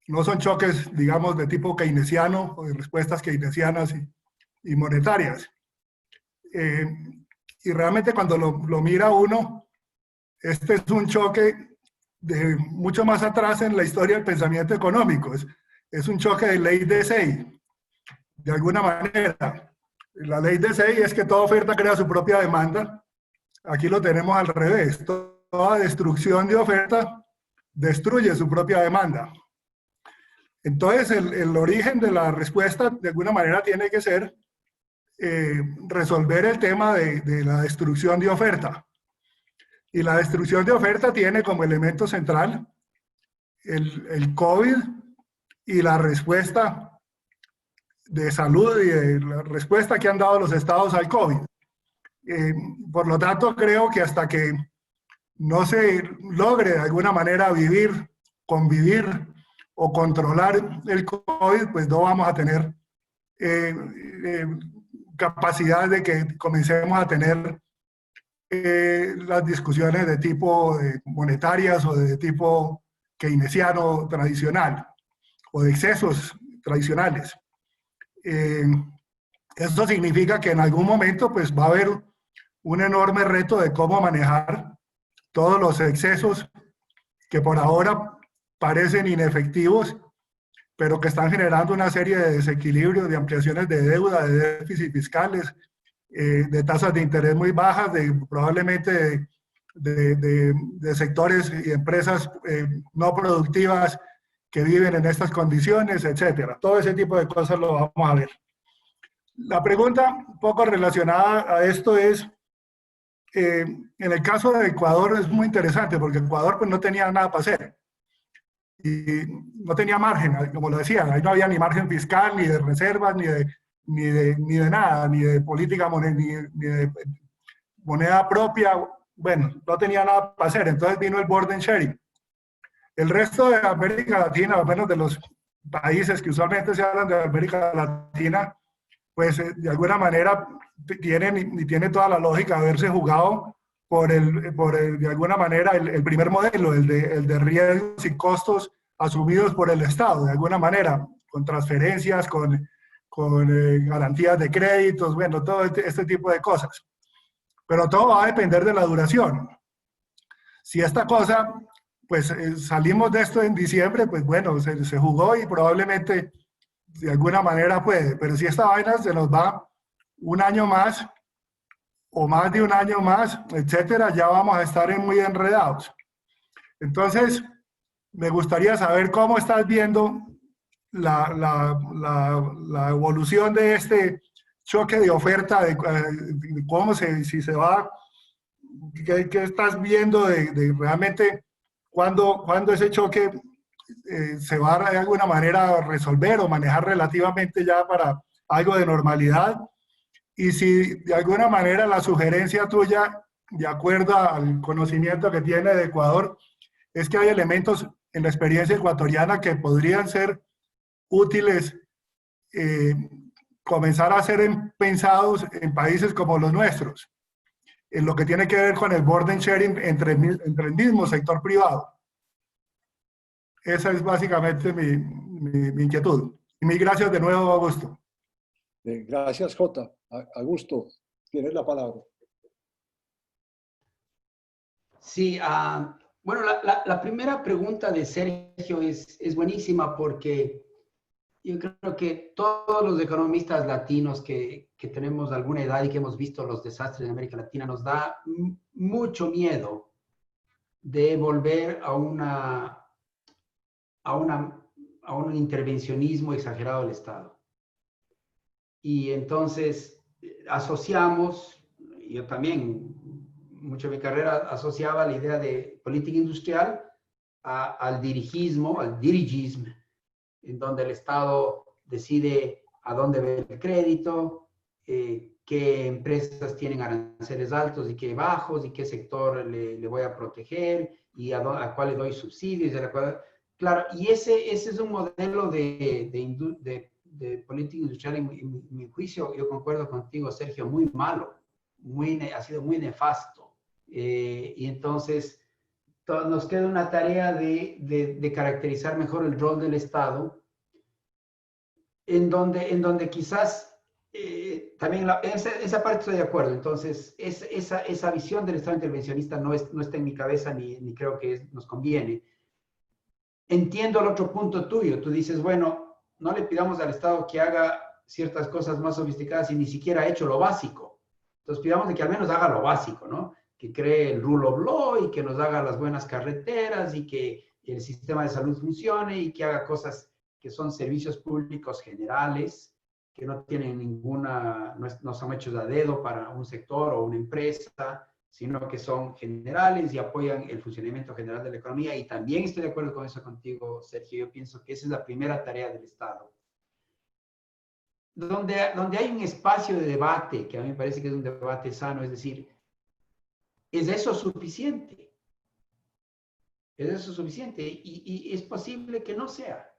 [SPEAKER 11] no son choques, digamos, de tipo keynesiano o de respuestas keynesianas y monetarias. Y realmente cuando lo mira uno, este es un choque de mucho más atrás en la historia del pensamiento económico. Es un choque de ley de Say, de alguna manera. La ley de Say es que toda oferta crea su propia demanda. Aquí lo tenemos al revés. Toda destrucción de oferta destruye su propia demanda. Entonces, el origen de la respuesta, de alguna manera, tiene que ser resolver el tema de la destrucción de oferta. Y la destrucción de oferta tiene como elemento central el COVID y la respuesta de salud y la respuesta que han dado los estados al COVID. Por lo tanto, creo que hasta que no se logre de alguna manera convivir o controlar el COVID, pues no vamos a tener capacidad de que comencemos a tener las discusiones de tipo monetarias o de tipo keynesiano tradicional o de excesos tradicionales. Esto significa que en algún momento pues va a haber un enorme reto de cómo manejar todos los excesos que por ahora parecen inefectivos, pero que están generando una serie de desequilibrios, de ampliaciones de deuda, de déficits fiscales, de tasas de interés muy bajas, probablemente de sectores y empresas no productivas que viven en estas condiciones, etcétera. Todo ese tipo de cosas lo vamos a ver. La pregunta un poco relacionada a esto es, en el caso de Ecuador es muy interesante porque Ecuador pues no tenía nada para hacer y no tenía margen, como lo decía, ahí no había ni margen fiscal, ni de reservas, ni de nada, ni de política monetaria, moneda propia, bueno, no tenía nada para hacer, entonces vino el burden sharing. El resto de América Latina, al menos de los países que usualmente se hablan de América Latina, pues de alguna manera tiene toda la lógica de haberse jugado de alguna manera, el primer modelo, el de riesgos y costos asumidos por el Estado, de alguna manera, con transferencias, con garantías de créditos, bueno, todo este tipo de cosas. Pero todo va a depender de la duración. Si esta cosa, pues salimos de esto en diciembre, pues bueno, se jugó y probablemente de alguna manera puede. Pero si esta vaina se nos va un año más, o más de un año más, etcétera, ya vamos a estar muy enredados. Entonces, me gustaría saber cómo estás viendo la evolución de este choque de oferta, de cómo si se va, qué estás viendo de realmente cuándo ese choque se va de alguna manera a resolver o manejar relativamente ya para algo de normalidad. Y si de alguna manera la sugerencia tuya, de acuerdo al conocimiento que tiene de Ecuador, es que hay elementos en la experiencia ecuatoriana que podrían ser útiles, comenzar a ser pensados en países como los nuestros, en lo que tiene que ver con el burden sharing entre el mismo sector privado. Esa es básicamente mi inquietud. Y mil gracias de nuevo, Augusto.
[SPEAKER 1] Gracias, Jota. Augusto, tienes la palabra.
[SPEAKER 2] Sí, bueno, la primera pregunta de Sergio es buenísima porque yo creo que todos los economistas latinos que tenemos alguna edad y que hemos visto los desastres en América Latina nos da mucho miedo de volver a un intervencionismo exagerado del Estado. Y entonces asociamos, yo también, mucho de mi carrera asociaba la idea de política industrial al dirigismo, al dirigismo, en donde el Estado decide a dónde ve el crédito, qué empresas tienen aranceles altos y qué bajos, y qué sector le voy a proteger, y a cuál le doy subsidios. Claro, y ese es un modelo de política industrial, en mi juicio, yo concuerdo contigo, Sergio, muy malo, ha sido muy nefasto. Y entonces nos queda una tarea de caracterizar mejor el rol del Estado, en donde quizás también esa parte estoy de acuerdo. Entonces, esa visión del Estado intervencionista no está en mi cabeza ni creo que nos conviene. Entiendo el otro punto tuyo. Tú dices, bueno, no le pidamos al Estado que haga ciertas cosas más sofisticadas y ni siquiera ha hecho lo básico. Entonces, pidamos de que al menos haga lo básico, ¿no? Que cree el rule of law y que nos haga las buenas carreteras y que el sistema de salud funcione y que haga cosas que son servicios públicos generales, que no tienen no son hechos a dedo para un sector o una empresa, sino que son generales y apoyan el funcionamiento general de la economía. Y también estoy de acuerdo con eso contigo, Sergio. Yo pienso que esa es la primera tarea del Estado. Donde hay un espacio de debate, que a mí me parece que es un debate sano, es decir, ¿es eso suficiente? ¿Es eso suficiente? Y es posible que no sea.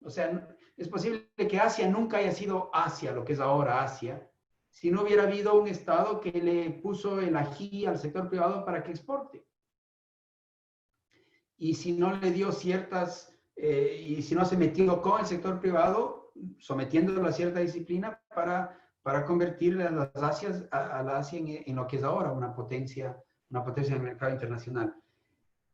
[SPEAKER 2] O sea, es posible que Asia nunca haya sido Asia, lo que es ahora Asia, si no hubiera habido un Estado que le puso el ají al sector privado para que exporte. Y si no le dio y si no se metió con el sector privado, sometiéndolo a cierta disciplina para convertir a la Asia en lo que es ahora una potencia en el mercado internacional.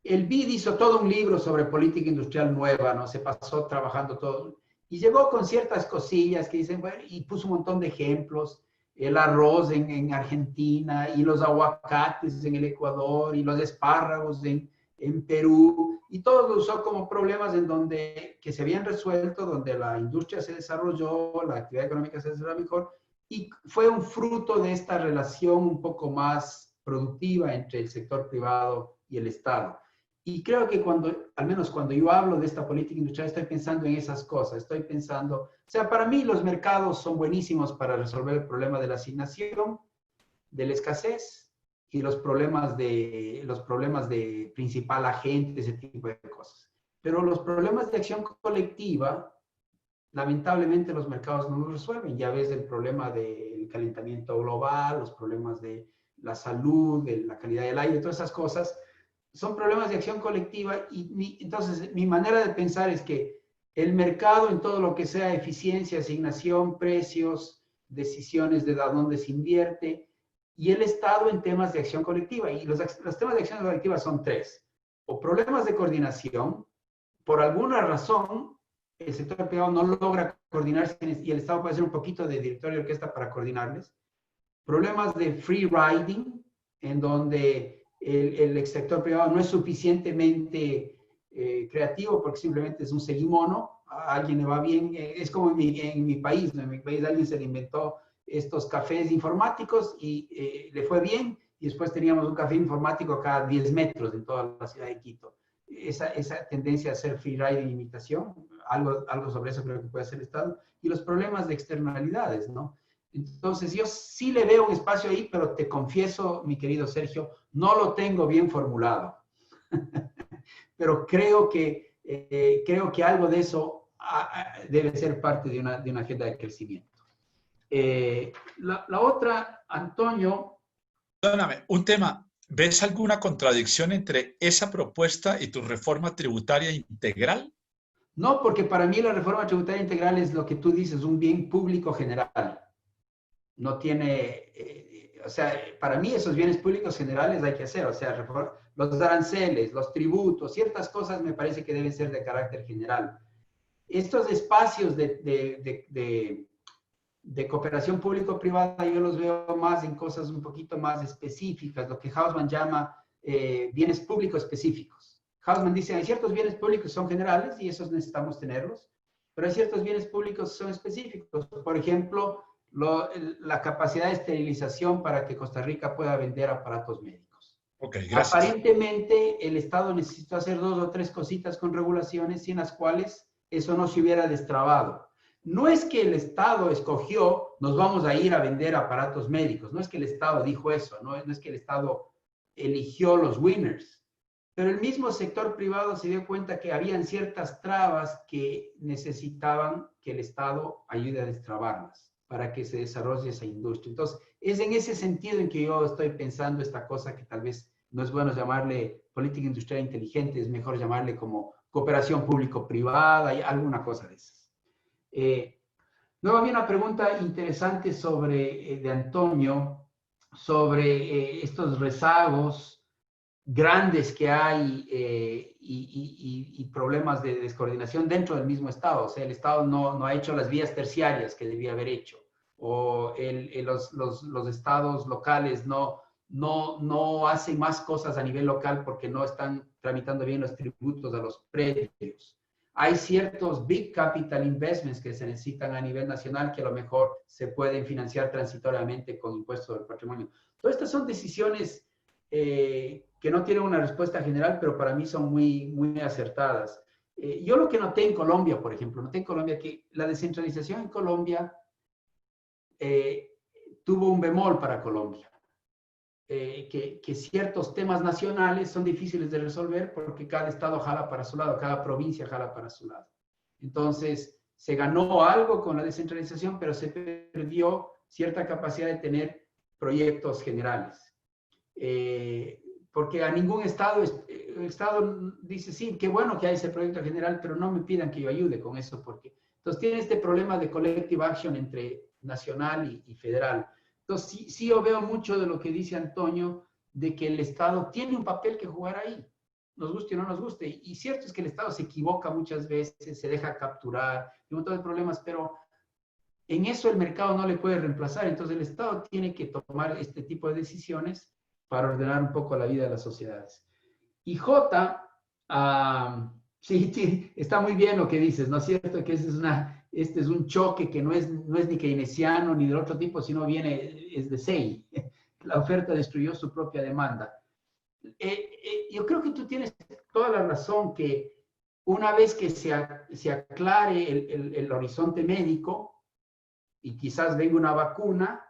[SPEAKER 2] El BID hizo todo un libro sobre política industrial nueva, ¿no? Se pasó trabajando todo. Y llegó con ciertas cosillas que dicen, bueno, y puso un montón de ejemplos. El arroz en Argentina, y los aguacates en el Ecuador, y los espárragos en Perú. Y todo lo usó como problemas que se habían resuelto, donde la industria se desarrolló, la actividad económica se desarrolló mejor. Y fue un fruto de esta relación un poco más productiva entre el sector privado y el Estado. Y creo que al menos cuando yo hablo de esta política industrial, estoy pensando en esas cosas. Estoy pensando, o sea, para mí los mercados son buenísimos para resolver el problema de la asignación. de la escasez y los problemas de principal agente, ese tipo de cosas. Pero los problemas de acción colectiva, lamentablemente los mercados no los resuelven. Ya ves el problema del calentamiento global, los problemas de la salud, de la calidad del aire, todas esas cosas, son problemas de acción colectiva. Entonces, mi manera de pensar es que el mercado en todo lo que sea eficiencia, asignación, precios, decisiones de dónde se invierte, y el Estado en temas de acción colectiva. Y los temas de acción colectiva son tres. O problemas de coordinación, por alguna razón, el sector privado no logra coordinarse y el Estado puede hacer un poquito de directorio de orquesta para coordinarles. Problemas de free riding, en donde el sector privado no es suficientemente creativo porque simplemente es un seguimono, a alguien le va bien, es como en mi país, ¿no? En mi país alguien se le inventó estos cafés informáticos y le fue bien, y después teníamos un café informático cada 10 metros en toda la ciudad de Quito. Esa tendencia a hacer free riding imitación, algo sobre eso creo que puede hacer el Estado, y los problemas de externalidades, ¿no? Entonces, yo sí le veo un espacio ahí, pero te confieso, mi querido Sergio, no lo tengo bien formulado. Pero creo que algo de eso debe ser parte de una agenda de crecimiento. La otra, Antonio.
[SPEAKER 9] Perdóname, un tema. ¿Ves alguna contradicción entre esa propuesta y tu reforma tributaria integral?
[SPEAKER 2] No, porque para mí la reforma tributaria integral es lo que tú dices, un bien público general. No tiene, o sea, para mí esos bienes públicos generales hay que hacer, o sea, los aranceles, los tributos, ciertas cosas me parece que deben ser de carácter general. Estos espacios de cooperación público-privada yo los veo más en cosas un poquito más específicas, lo que Hausman llama bienes públicos específicos. Hausman dice, hay ciertos bienes públicos que son generales y esos necesitamos tenerlos, pero hay ciertos bienes públicos que son específicos. Por ejemplo, la capacidad de esterilización para que Costa Rica pueda vender aparatos médicos.
[SPEAKER 9] Okay, gracias.
[SPEAKER 2] Aparentemente, el Estado necesita hacer 2 o 3 cositas con regulaciones sin las cuales eso no se hubiera destrabado. No es que el Estado escogió, nos vamos a ir a vender aparatos médicos, no es que el Estado dijo eso, no es que el Estado eligió los winners, pero el mismo sector privado se dio cuenta que habían ciertas trabas que necesitaban que el Estado ayude a destrabarlas para que se desarrolle esa industria. Entonces, es en ese sentido en que yo estoy pensando esta cosa que tal vez no es bueno llamarle política industrial inteligente, es mejor llamarle como cooperación público-privada y alguna cosa de esas. Luego había una pregunta interesante de Antonio sobre estos rezagos grandes que hay y problemas de descoordinación dentro del mismo Estado. O sea, el Estado no ha hecho las vías terciarias que debía haber hecho, o los estados locales no hacen más cosas a nivel local porque no están tramitando bien los tributos a los predios. Hay ciertos big capital investments que se necesitan a nivel nacional que a lo mejor se pueden financiar transitoriamente con impuestos del patrimonio. Todas estas son decisiones que no tienen una respuesta general, pero para mí son muy, muy acertadas. Yo lo que noté en Colombia, por ejemplo, que la descentralización en Colombia tuvo un bemol para Colombia. Que ciertos temas nacionales son difíciles de resolver porque cada estado jala para su lado, cada provincia jala para su lado. Entonces, se ganó algo con la descentralización, pero se perdió cierta capacidad de tener proyectos generales. Porque a ningún estado, el estado dice, sí, qué bueno que hay ese proyecto general, pero no me pidan que yo ayude con eso, porque entonces tiene este problema de collective action entre nacional y federal. Entonces, sí yo veo mucho de lo que dice Antonio, de que el Estado tiene un papel que jugar ahí, nos guste o no nos guste. Y cierto es que el Estado se equivoca muchas veces, se deja capturar, un montón de problemas, pero en eso el mercado no le puede reemplazar. Entonces, el Estado tiene que tomar este tipo de decisiones para ordenar un poco la vida de las sociedades. Y J, sí, está muy bien lo que dices, ¿no es cierto? Que este es un choque que no es ni keynesiano ni del otro tipo, sino es de SEI. La oferta destruyó su propia demanda. Yo creo que tú tienes toda la razón que una vez que se aclare el horizonte médico y quizás venga una vacuna,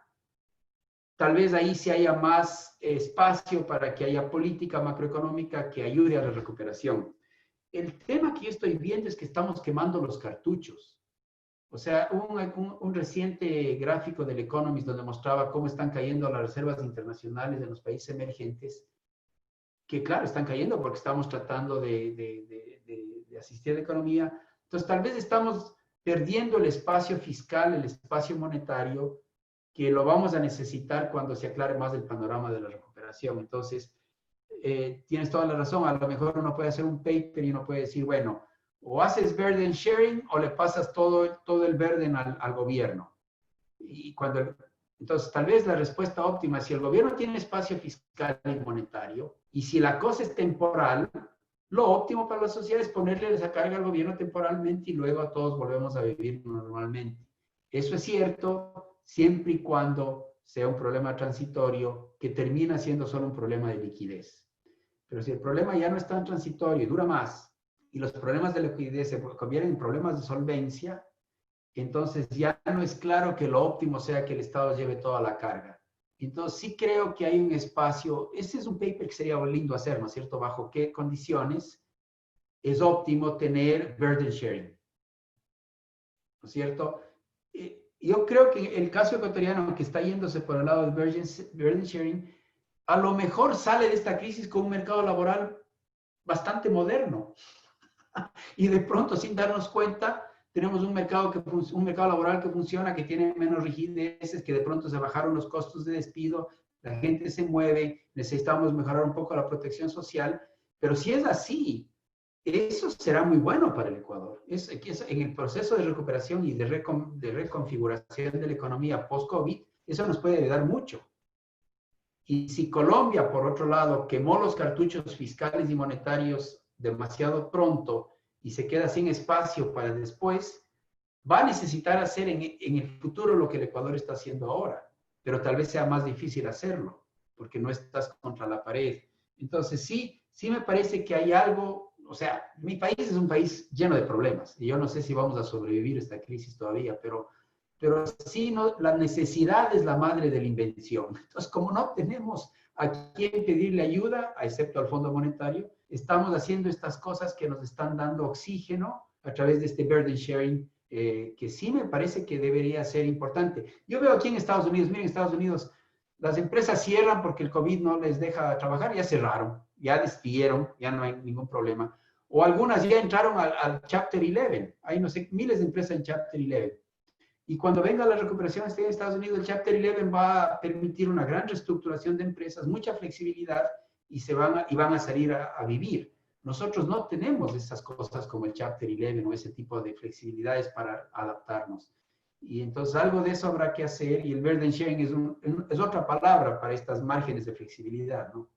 [SPEAKER 2] tal vez ahí sí haya más espacio para que haya política macroeconómica que ayude a la recuperación. El tema que yo estoy viendo es que estamos quemando los cartuchos. O sea, un reciente gráfico del Economist donde mostraba cómo están cayendo las reservas internacionales de los países emergentes, que claro, están cayendo porque estamos tratando de asistir a la economía. Entonces, tal vez estamos perdiendo el espacio fiscal, el espacio monetario, que lo vamos a necesitar cuando se aclare más el panorama de la recuperación. Entonces, tienes toda la razón. A lo mejor uno puede hacer un paper y uno puede decir, bueno, o haces burden sharing o le pasas todo el burden al gobierno. Entonces, tal vez la respuesta óptima, si el gobierno tiene espacio fiscal y monetario, y si la cosa es temporal, lo óptimo para la sociedad es ponerle esa carga al gobierno temporalmente y luego a todos volvemos a vivir normalmente. Eso es cierto siempre y cuando sea un problema transitorio que termina siendo solo un problema de liquidez. Pero si el problema ya no es tan transitorio y dura más, y los problemas de liquidez se convierten en problemas de solvencia, entonces ya no es claro que lo óptimo sea que el Estado lleve toda la carga. Entonces sí creo que hay un espacio, ese es un paper que sería lindo hacer, ¿no es cierto? ¿Bajo qué condiciones es óptimo tener burden sharing? ¿No es cierto? Yo creo que el caso ecuatoriano que está yéndose por el lado del burden sharing, a lo mejor sale de esta crisis con un mercado laboral bastante moderno. Y de pronto, sin darnos cuenta, tenemos un mercado laboral que funciona, que tiene menos rigideces, que de pronto se bajaron los costos de despido, la gente se mueve, necesitamos mejorar un poco la protección social, pero si es así, eso será muy bueno para el Ecuador. En el proceso de recuperación y de reconfiguración de la economía post-COVID, eso nos puede ayudar mucho. Y si Colombia, por otro lado, quemó los cartuchos fiscales y monetarios demasiado pronto y se queda sin espacio para después, va a necesitar hacer en el futuro lo que el Ecuador está haciendo ahora, pero tal vez sea más difícil hacerlo, porque no estás contra la pared. Entonces sí me parece que hay algo, o sea, mi país es un país lleno de problemas, y yo no sé si vamos a sobrevivir esta crisis todavía, pero sí, no, la necesidad es la madre de la invención. Entonces, como no tenemos a quién pedirle ayuda, excepto al Fondo Monetario, estamos haciendo estas cosas que nos están dando oxígeno a través de este burden sharing, que sí me parece que debería ser importante. Yo veo aquí en Estados Unidos, miren, en Estados Unidos, las empresas cierran porque el COVID no les deja trabajar, ya cerraron, ya despidieron, ya no hay ningún problema. O algunas ya entraron al Chapter 11, hay, no sé, miles de empresas en Chapter 11. Y cuando venga la recuperación en Estados Unidos, el Chapter 11 va a permitir una gran reestructuración de empresas, mucha flexibilidad y van a salir a vivir. Nosotros no tenemos esas cosas como el Chapter 11 o ese tipo de flexibilidades para adaptarnos. Y entonces algo de eso habrá que hacer y el burden sharing es otra palabra para estas márgenes de flexibilidad, ¿no?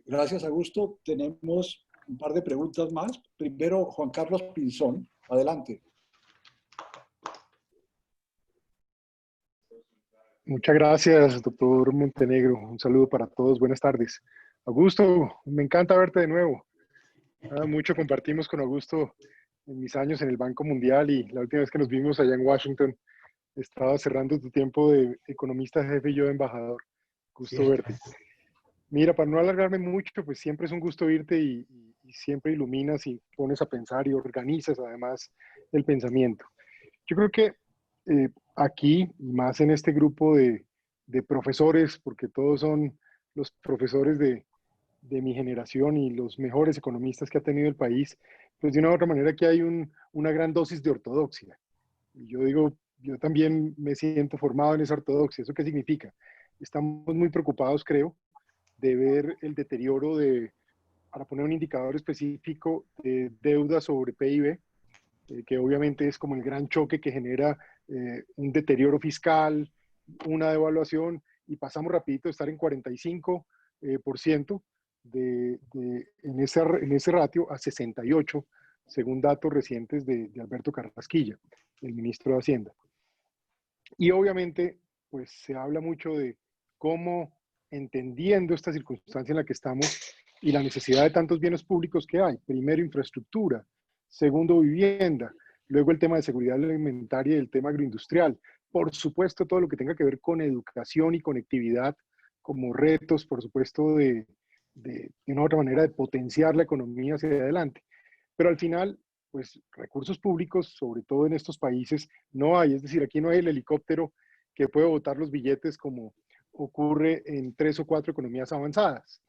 [SPEAKER 1] Gracias, Augusto. Tenemos un par de preguntas más. Primero, Juan Carlos Pinzón. Adelante.
[SPEAKER 12] Muchas gracias, doctor Montenegro. Un saludo para todos. Buenas tardes. Augusto, me encanta verte de nuevo. Mucho compartimos con Augusto en mis años en el Banco Mundial y la última vez que nos vimos allá en Washington, estaba cerrando tu tiempo de economista jefe y yo de embajador. Gusto verte. Mira, para no alargarme mucho, pues siempre es un gusto irte y siempre iluminas y pones a pensar y organizas además el pensamiento. Yo creo que aquí, más en este grupo de profesores, porque todos son los profesores de mi generación y los mejores economistas que ha tenido el país, pues de una u otra manera que hay una gran dosis de ortodoxia. Y yo digo, yo también me siento formado en esa ortodoxia. ¿Eso qué significa? Estamos muy preocupados, creo, de ver el deterioro para poner un indicador específico, de deuda sobre PIB, que obviamente es como el gran choque que genera un deterioro fiscal, una devaluación, y pasamos rapidito de estar en 45% en ese ratio a 68%, según datos recientes de Alberto Carrasquilla, el ministro de Hacienda. Y obviamente, pues se habla mucho de cómo, entendiendo esta circunstancia en la que estamos y la necesidad de tantos bienes públicos que hay, primero infraestructura, segundo vivienda, luego el tema de seguridad alimentaria y el tema agroindustrial, por supuesto, todo lo que tenga que ver con educación y conectividad como retos, por supuesto, de una u otra manera de potenciar la economía hacia adelante. Pero al final, pues recursos públicos, sobre todo en estos países, no hay. Es decir, aquí no hay el helicóptero que puede botar los billetes como ocurre en 3 o 4 economías avanzadas.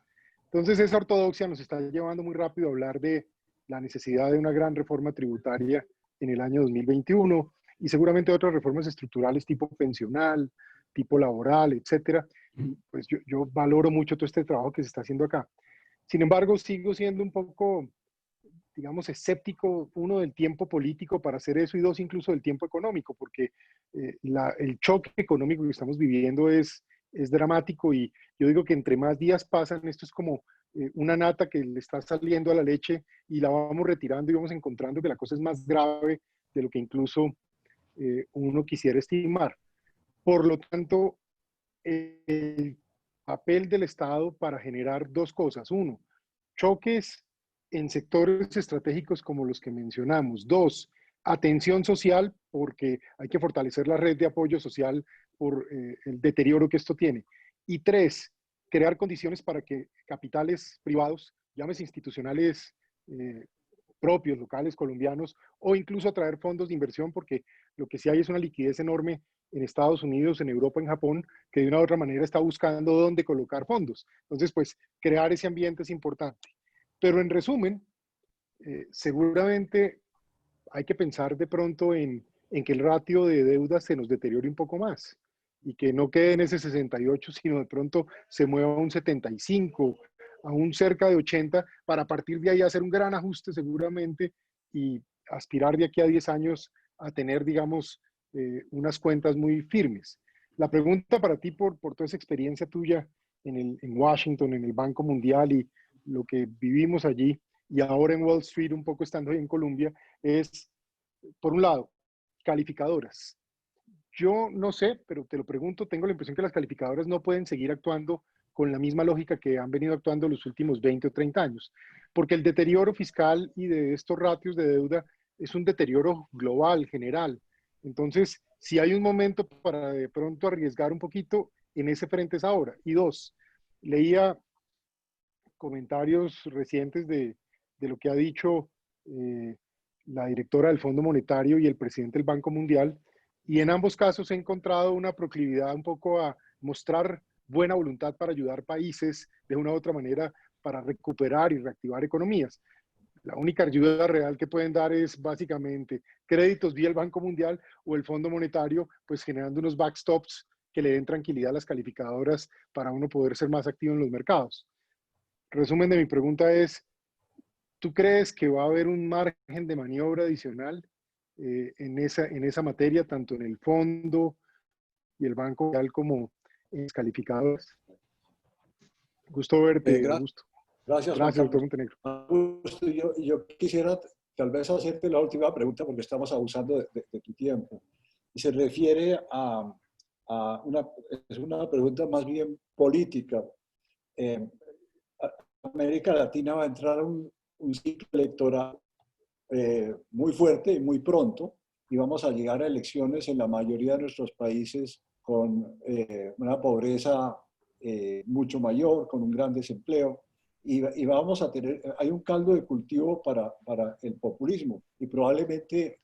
[SPEAKER 12] Entonces, esa ortodoxia nos está llevando muy rápido a hablar de la necesidad de una gran reforma tributaria en el año 2021 y seguramente otras reformas estructurales tipo pensional, tipo laboral, etcétera. Y pues yo valoro mucho todo este trabajo que se está haciendo acá. Sin embargo, sigo siendo un poco, digamos, escéptico, uno, del tiempo político para hacer eso y dos, incluso del tiempo económico, porque el choque económico que estamos viviendo es dramático y yo digo que entre más días pasan, esto es como una nata que le está saliendo a la leche y la vamos retirando y vamos encontrando que la cosa es más grave de lo que incluso uno quisiera estimar. Por lo tanto, el papel del Estado para generar dos cosas. Uno, choques en sectores estratégicos como los que mencionamos. Dos, atención social, porque hay que fortalecer la red de apoyo social por el deterioro que esto tiene. Y tres, crear condiciones para que capitales privados, llámese institucionales propios, locales, colombianos, o incluso atraer fondos de inversión, porque lo que sí hay es una liquidez enorme en Estados Unidos, en Europa, en Japón, que de una u otra manera está buscando dónde colocar fondos. Entonces, pues, crear ese ambiente es importante. Pero en resumen, seguramente hay que pensar de pronto en que el ratio de deuda se nos deteriore un poco más y que no quede en ese 68, sino de pronto se mueva a un 75, a un cerca de 80, para partir de ahí hacer un gran ajuste seguramente y aspirar de aquí a 10 años a tener, digamos, unas cuentas muy firmes. La pregunta para ti, por toda esa experiencia tuya en Washington, en el Banco Mundial y lo que vivimos allí, y ahora en Wall Street, un poco estando ahí en Colombia, es, por un lado, calificadoras. Yo no sé, pero te lo pregunto, tengo la impresión que las calificadoras no pueden seguir actuando con la misma lógica que han venido actuando los últimos 20 o 30 años, porque el deterioro fiscal y de estos ratios de deuda es un deterioro global, general. Entonces, si hay un momento para de pronto arriesgar un poquito, en ese frente es ahora. Y dos, leía comentarios recientes de lo que ha dicho la directora del Fondo Monetario y el presidente del Banco Mundial, y en ambos casos he encontrado una proclividad un poco a mostrar buena voluntad para ayudar países de una u otra manera para recuperar y reactivar economías. La única ayuda real que pueden dar es básicamente créditos vía el Banco Mundial o el Fondo Monetario, pues generando unos backstops que le den tranquilidad a las calificadoras para uno poder ser más activo en los mercados. Resumen de mi pregunta es, ¿tú crees que va a haber un margen de maniobra adicional en esa materia, tanto en el fondo y el Banco Mundial como en las calificadoras? Gusto verte, Augusto.
[SPEAKER 1] Gracias,
[SPEAKER 12] doctor Montenegro.
[SPEAKER 1] Augusto, yo quisiera tal vez hacerte la última pregunta porque estamos abusando de tu tiempo. Y se refiere es una pregunta más bien política. América Latina va a entrar a un ciclo electoral muy fuerte y muy pronto, y vamos a llegar a elecciones en la mayoría de nuestros países con una pobreza mucho mayor, con un gran desempleo, y vamos a tener, hay un caldo de cultivo para el populismo, y probablemente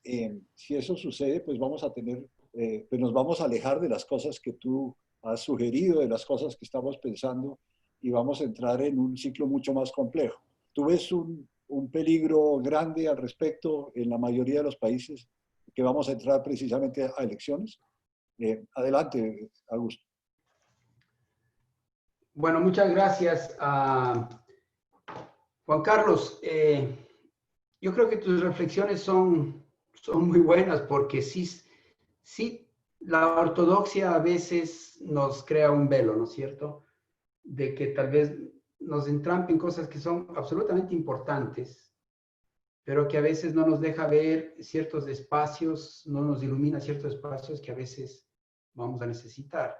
[SPEAKER 1] si eso sucede, pues vamos a tener, pues nos vamos a alejar de las cosas que tú has sugerido, de las cosas que estamos pensando, y vamos a entrar en un ciclo mucho más complejo. ¿Tú ves un peligro grande al respecto en la mayoría de los países que vamos a entrar precisamente a elecciones? Adelante, Augusto.
[SPEAKER 2] Bueno, muchas gracias. Juan Carlos, yo creo que tus reflexiones son muy buenas porque sí, la ortodoxia a veces nos crea un velo, ¿no es cierto? De que tal vez nos entrampen cosas que son absolutamente importantes, pero que a veces no nos deja ver ciertos espacios, no nos ilumina ciertos espacios que a veces vamos a necesitar.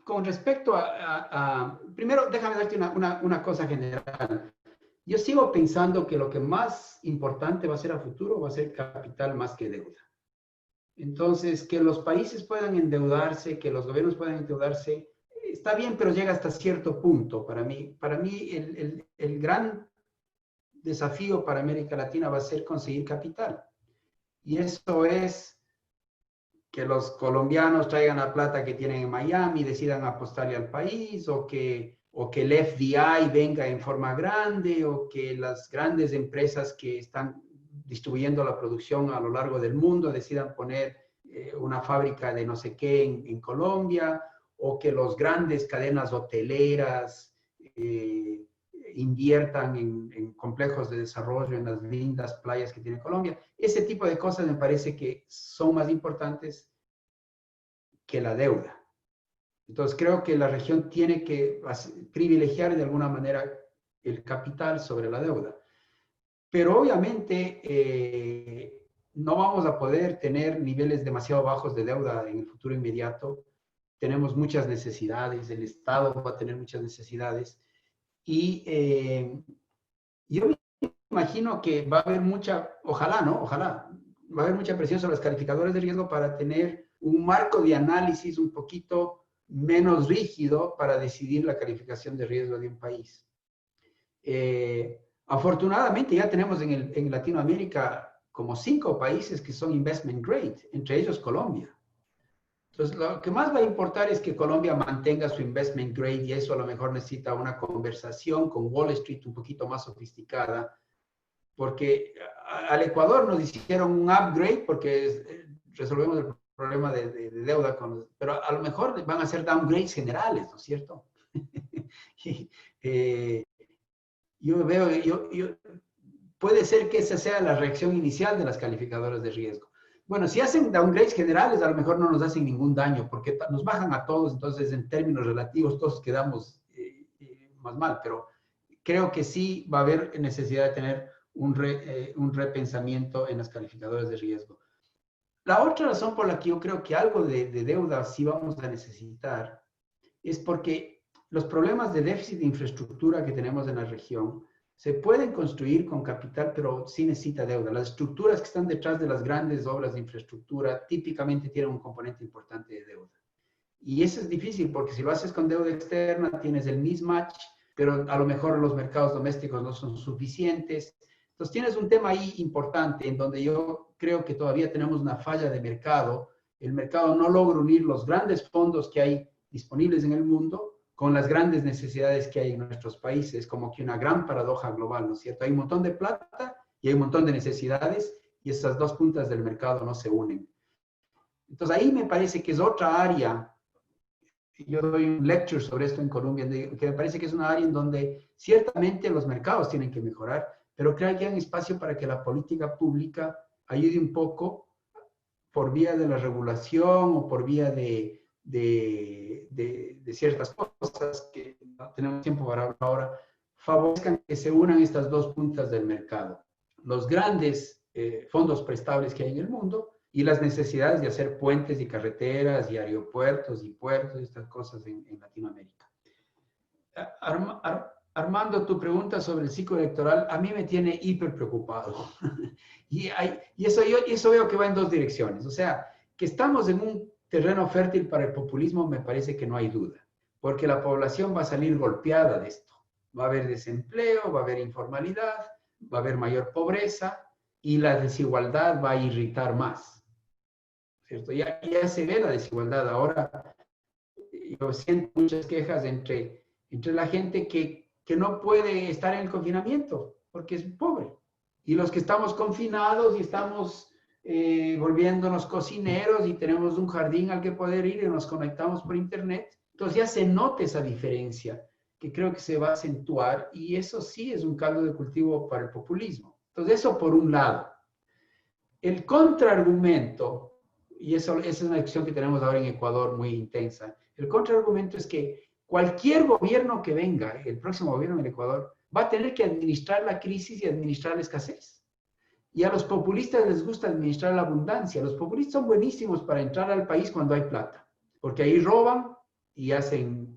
[SPEAKER 2] Con respecto primero, déjame darte una cosa general. yo sigo pensando que lo que más importante va a ser a futuro va a ser capital más que deuda. Entonces, que los países puedan endeudarse, que los gobiernos puedan endeudarse, está bien, pero llega hasta cierto punto. Para mí el gran desafío para América Latina va a ser conseguir capital. Y eso es que los colombianos traigan la plata que tienen en Miami y decidan apostarle al país, o que el FDI venga en forma grande, o que las grandes empresas que están distribuyendo la producción a lo largo del mundo decidan poner una fábrica de no sé qué en Colombia, o que los grandes cadenas hoteleras inviertan en complejos de desarrollo en las lindas playas que tiene Colombia. Ese tipo de cosas me parece que son más importantes que la deuda. Entonces creo que la región tiene que privilegiar de alguna manera el capital sobre la deuda. Pero obviamente no vamos a poder tener niveles demasiado bajos de deuda en el futuro inmediato. Tenemos muchas necesidades, el Estado va a tener muchas necesidades. Y yo me imagino que va a haber mucha, ojalá, ¿no? Ojalá, va a haber mucha presión sobre los calificadores de riesgo para tener un marco de análisis un poquito menos rígido para decidir la calificación de riesgo de un país. Afortunadamente ya tenemos en Latinoamérica como 5 países que son investment grade, entre ellos Colombia. Entonces, lo que más va a importar es que Colombia mantenga su investment grade, y eso a lo mejor necesita una conversación con Wall Street un poquito más sofisticada, porque al Ecuador nos hicieron un upgrade porque resolvemos el problema de deuda, pero a lo mejor van a ser downgrades generales, ¿no es cierto? Puede ser que esa sea la reacción inicial de las calificadoras de riesgo. Bueno, si hacen downgrades generales, a lo mejor no nos hacen ningún daño, porque nos bajan a todos, entonces en términos relativos todos quedamos más mal, pero creo que sí va a haber necesidad de tener un repensamiento en las calificadoras de riesgo. La otra razón por la que yo creo que algo de deuda sí vamos a necesitar es porque los problemas de déficit de infraestructura que tenemos en la región se pueden construir con capital, pero sí necesita deuda. Las estructuras que están detrás de las grandes obras de infraestructura típicamente tienen un componente importante de deuda. Y eso es difícil porque si lo haces con deuda externa tienes el mismatch, pero a lo mejor los mercados domésticos no son suficientes. Entonces tienes un tema ahí importante en donde yo creo que todavía tenemos una falla de mercado. El mercado no logra unir los grandes fondos que hay disponibles en el mundo con las grandes necesidades que hay en nuestros países, como que una gran paradoja global, ¿no es cierto? Hay un montón de plata y hay un montón de necesidades, y esas dos puntas del mercado no se unen. Entonces ahí me parece que es otra área, yo doy un lecture sobre esto en Colombia, que me parece que es una área en donde ciertamente los mercados tienen que mejorar, pero creo que hay un espacio para que la política pública ayude un poco por vía de la regulación o por vía de ciertas cosas que no tenemos tiempo para hablar ahora, favorezcan que se unan estas dos puntas del mercado. Los grandes fondos prestables que hay en el mundo y las necesidades de hacer puentes y carreteras y aeropuertos y puertos y estas cosas en Latinoamérica. Armando, tu pregunta sobre el ciclo electoral a mí me tiene hiper preocupado. y eso veo que va en dos direcciones. O sea, que estamos en un terreno fértil para el populismo, me parece que no hay duda, porque la población va a salir golpeada de esto. Va a haber desempleo, va a haber informalidad, va a haber mayor pobreza y la desigualdad va a irritar más, ¿cierto? Ya se ve la desigualdad. Ahora yo siento muchas quejas entre la gente que no puede estar en el confinamiento porque es pobre, y los que estamos confinados y estamos volviéndonos cocineros y tenemos un jardín al que poder ir y nos conectamos por internet. Entonces ya se nota esa diferencia que creo que se va a acentuar, y eso sí es un caldo de cultivo para el populismo. Entonces eso por un lado. El contraargumento, y esa es una discusión que tenemos ahora en Ecuador muy intensa, el contraargumento es que cualquier gobierno que venga, el próximo gobierno en Ecuador, va a tener que administrar la crisis y administrar la escasez. Y a los populistas les gusta administrar la abundancia. Los populistas son buenísimos para entrar al país cuando hay plata, porque ahí roban y hacen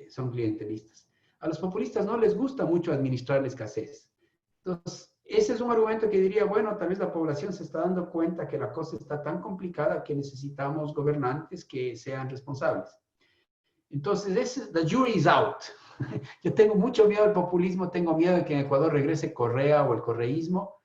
[SPEAKER 2] son clientelistas. A los populistas no les gusta mucho administrar la escasez. Entonces, ese es un argumento que diría, bueno, tal vez la población se está dando cuenta que la cosa está tan complicada que necesitamos gobernantes que sean responsables. Entonces, the jury is out. Yo tengo mucho miedo al populismo, tengo miedo de que en Ecuador regrese Correa o el correísmo,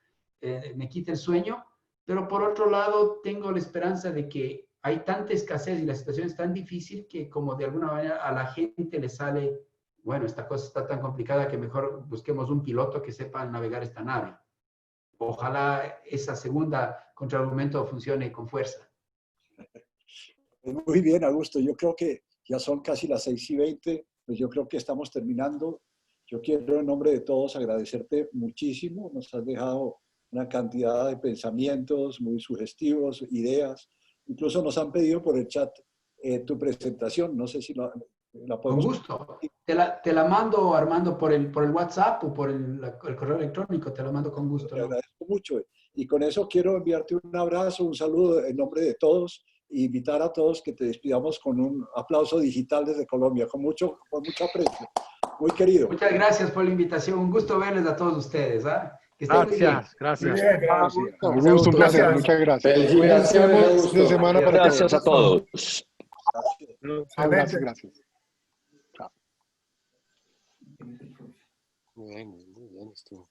[SPEAKER 2] me quite el sueño, pero por otro lado tengo la esperanza de que hay tanta escasez y la situación es tan difícil que como de alguna manera a la gente le sale, bueno, esta cosa está tan complicada que mejor busquemos un piloto que sepa navegar esta nave. Ojalá esa segunda contraargumento funcione con fuerza.
[SPEAKER 1] Muy bien, Augusto. Yo creo que ya son casi las 6:20, pues yo creo que estamos terminando. Yo quiero en nombre de todos agradecerte muchísimo. Nos has dejado una cantidad de pensamientos muy sugestivos, ideas. Incluso nos han pedido por el chat tu presentación. No sé si la podemos...
[SPEAKER 2] Con gusto. Te la mando, Armando, por el WhatsApp o por el correo electrónico. Te la mando con gusto.
[SPEAKER 1] Te agradezco mucho. Y con eso quiero enviarte un abrazo, un saludo en nombre de todos e invitar a todos que te despidamos con un aplauso digital desde Colombia, con mucho aprecio. Muy querido.
[SPEAKER 2] Muchas gracias por la invitación. Un gusto verles a todos ustedes. Que estén muy bien.
[SPEAKER 12] Gracias.
[SPEAKER 11] Muy bien,
[SPEAKER 12] Gracias. Augusto, un placer. Muchas gracias.
[SPEAKER 3] Felicitaciones,
[SPEAKER 12] De semana para
[SPEAKER 3] gracias
[SPEAKER 12] todos.
[SPEAKER 3] a todos.
[SPEAKER 12] Gracias. Chao.
[SPEAKER 8] Muy bien, estuvo.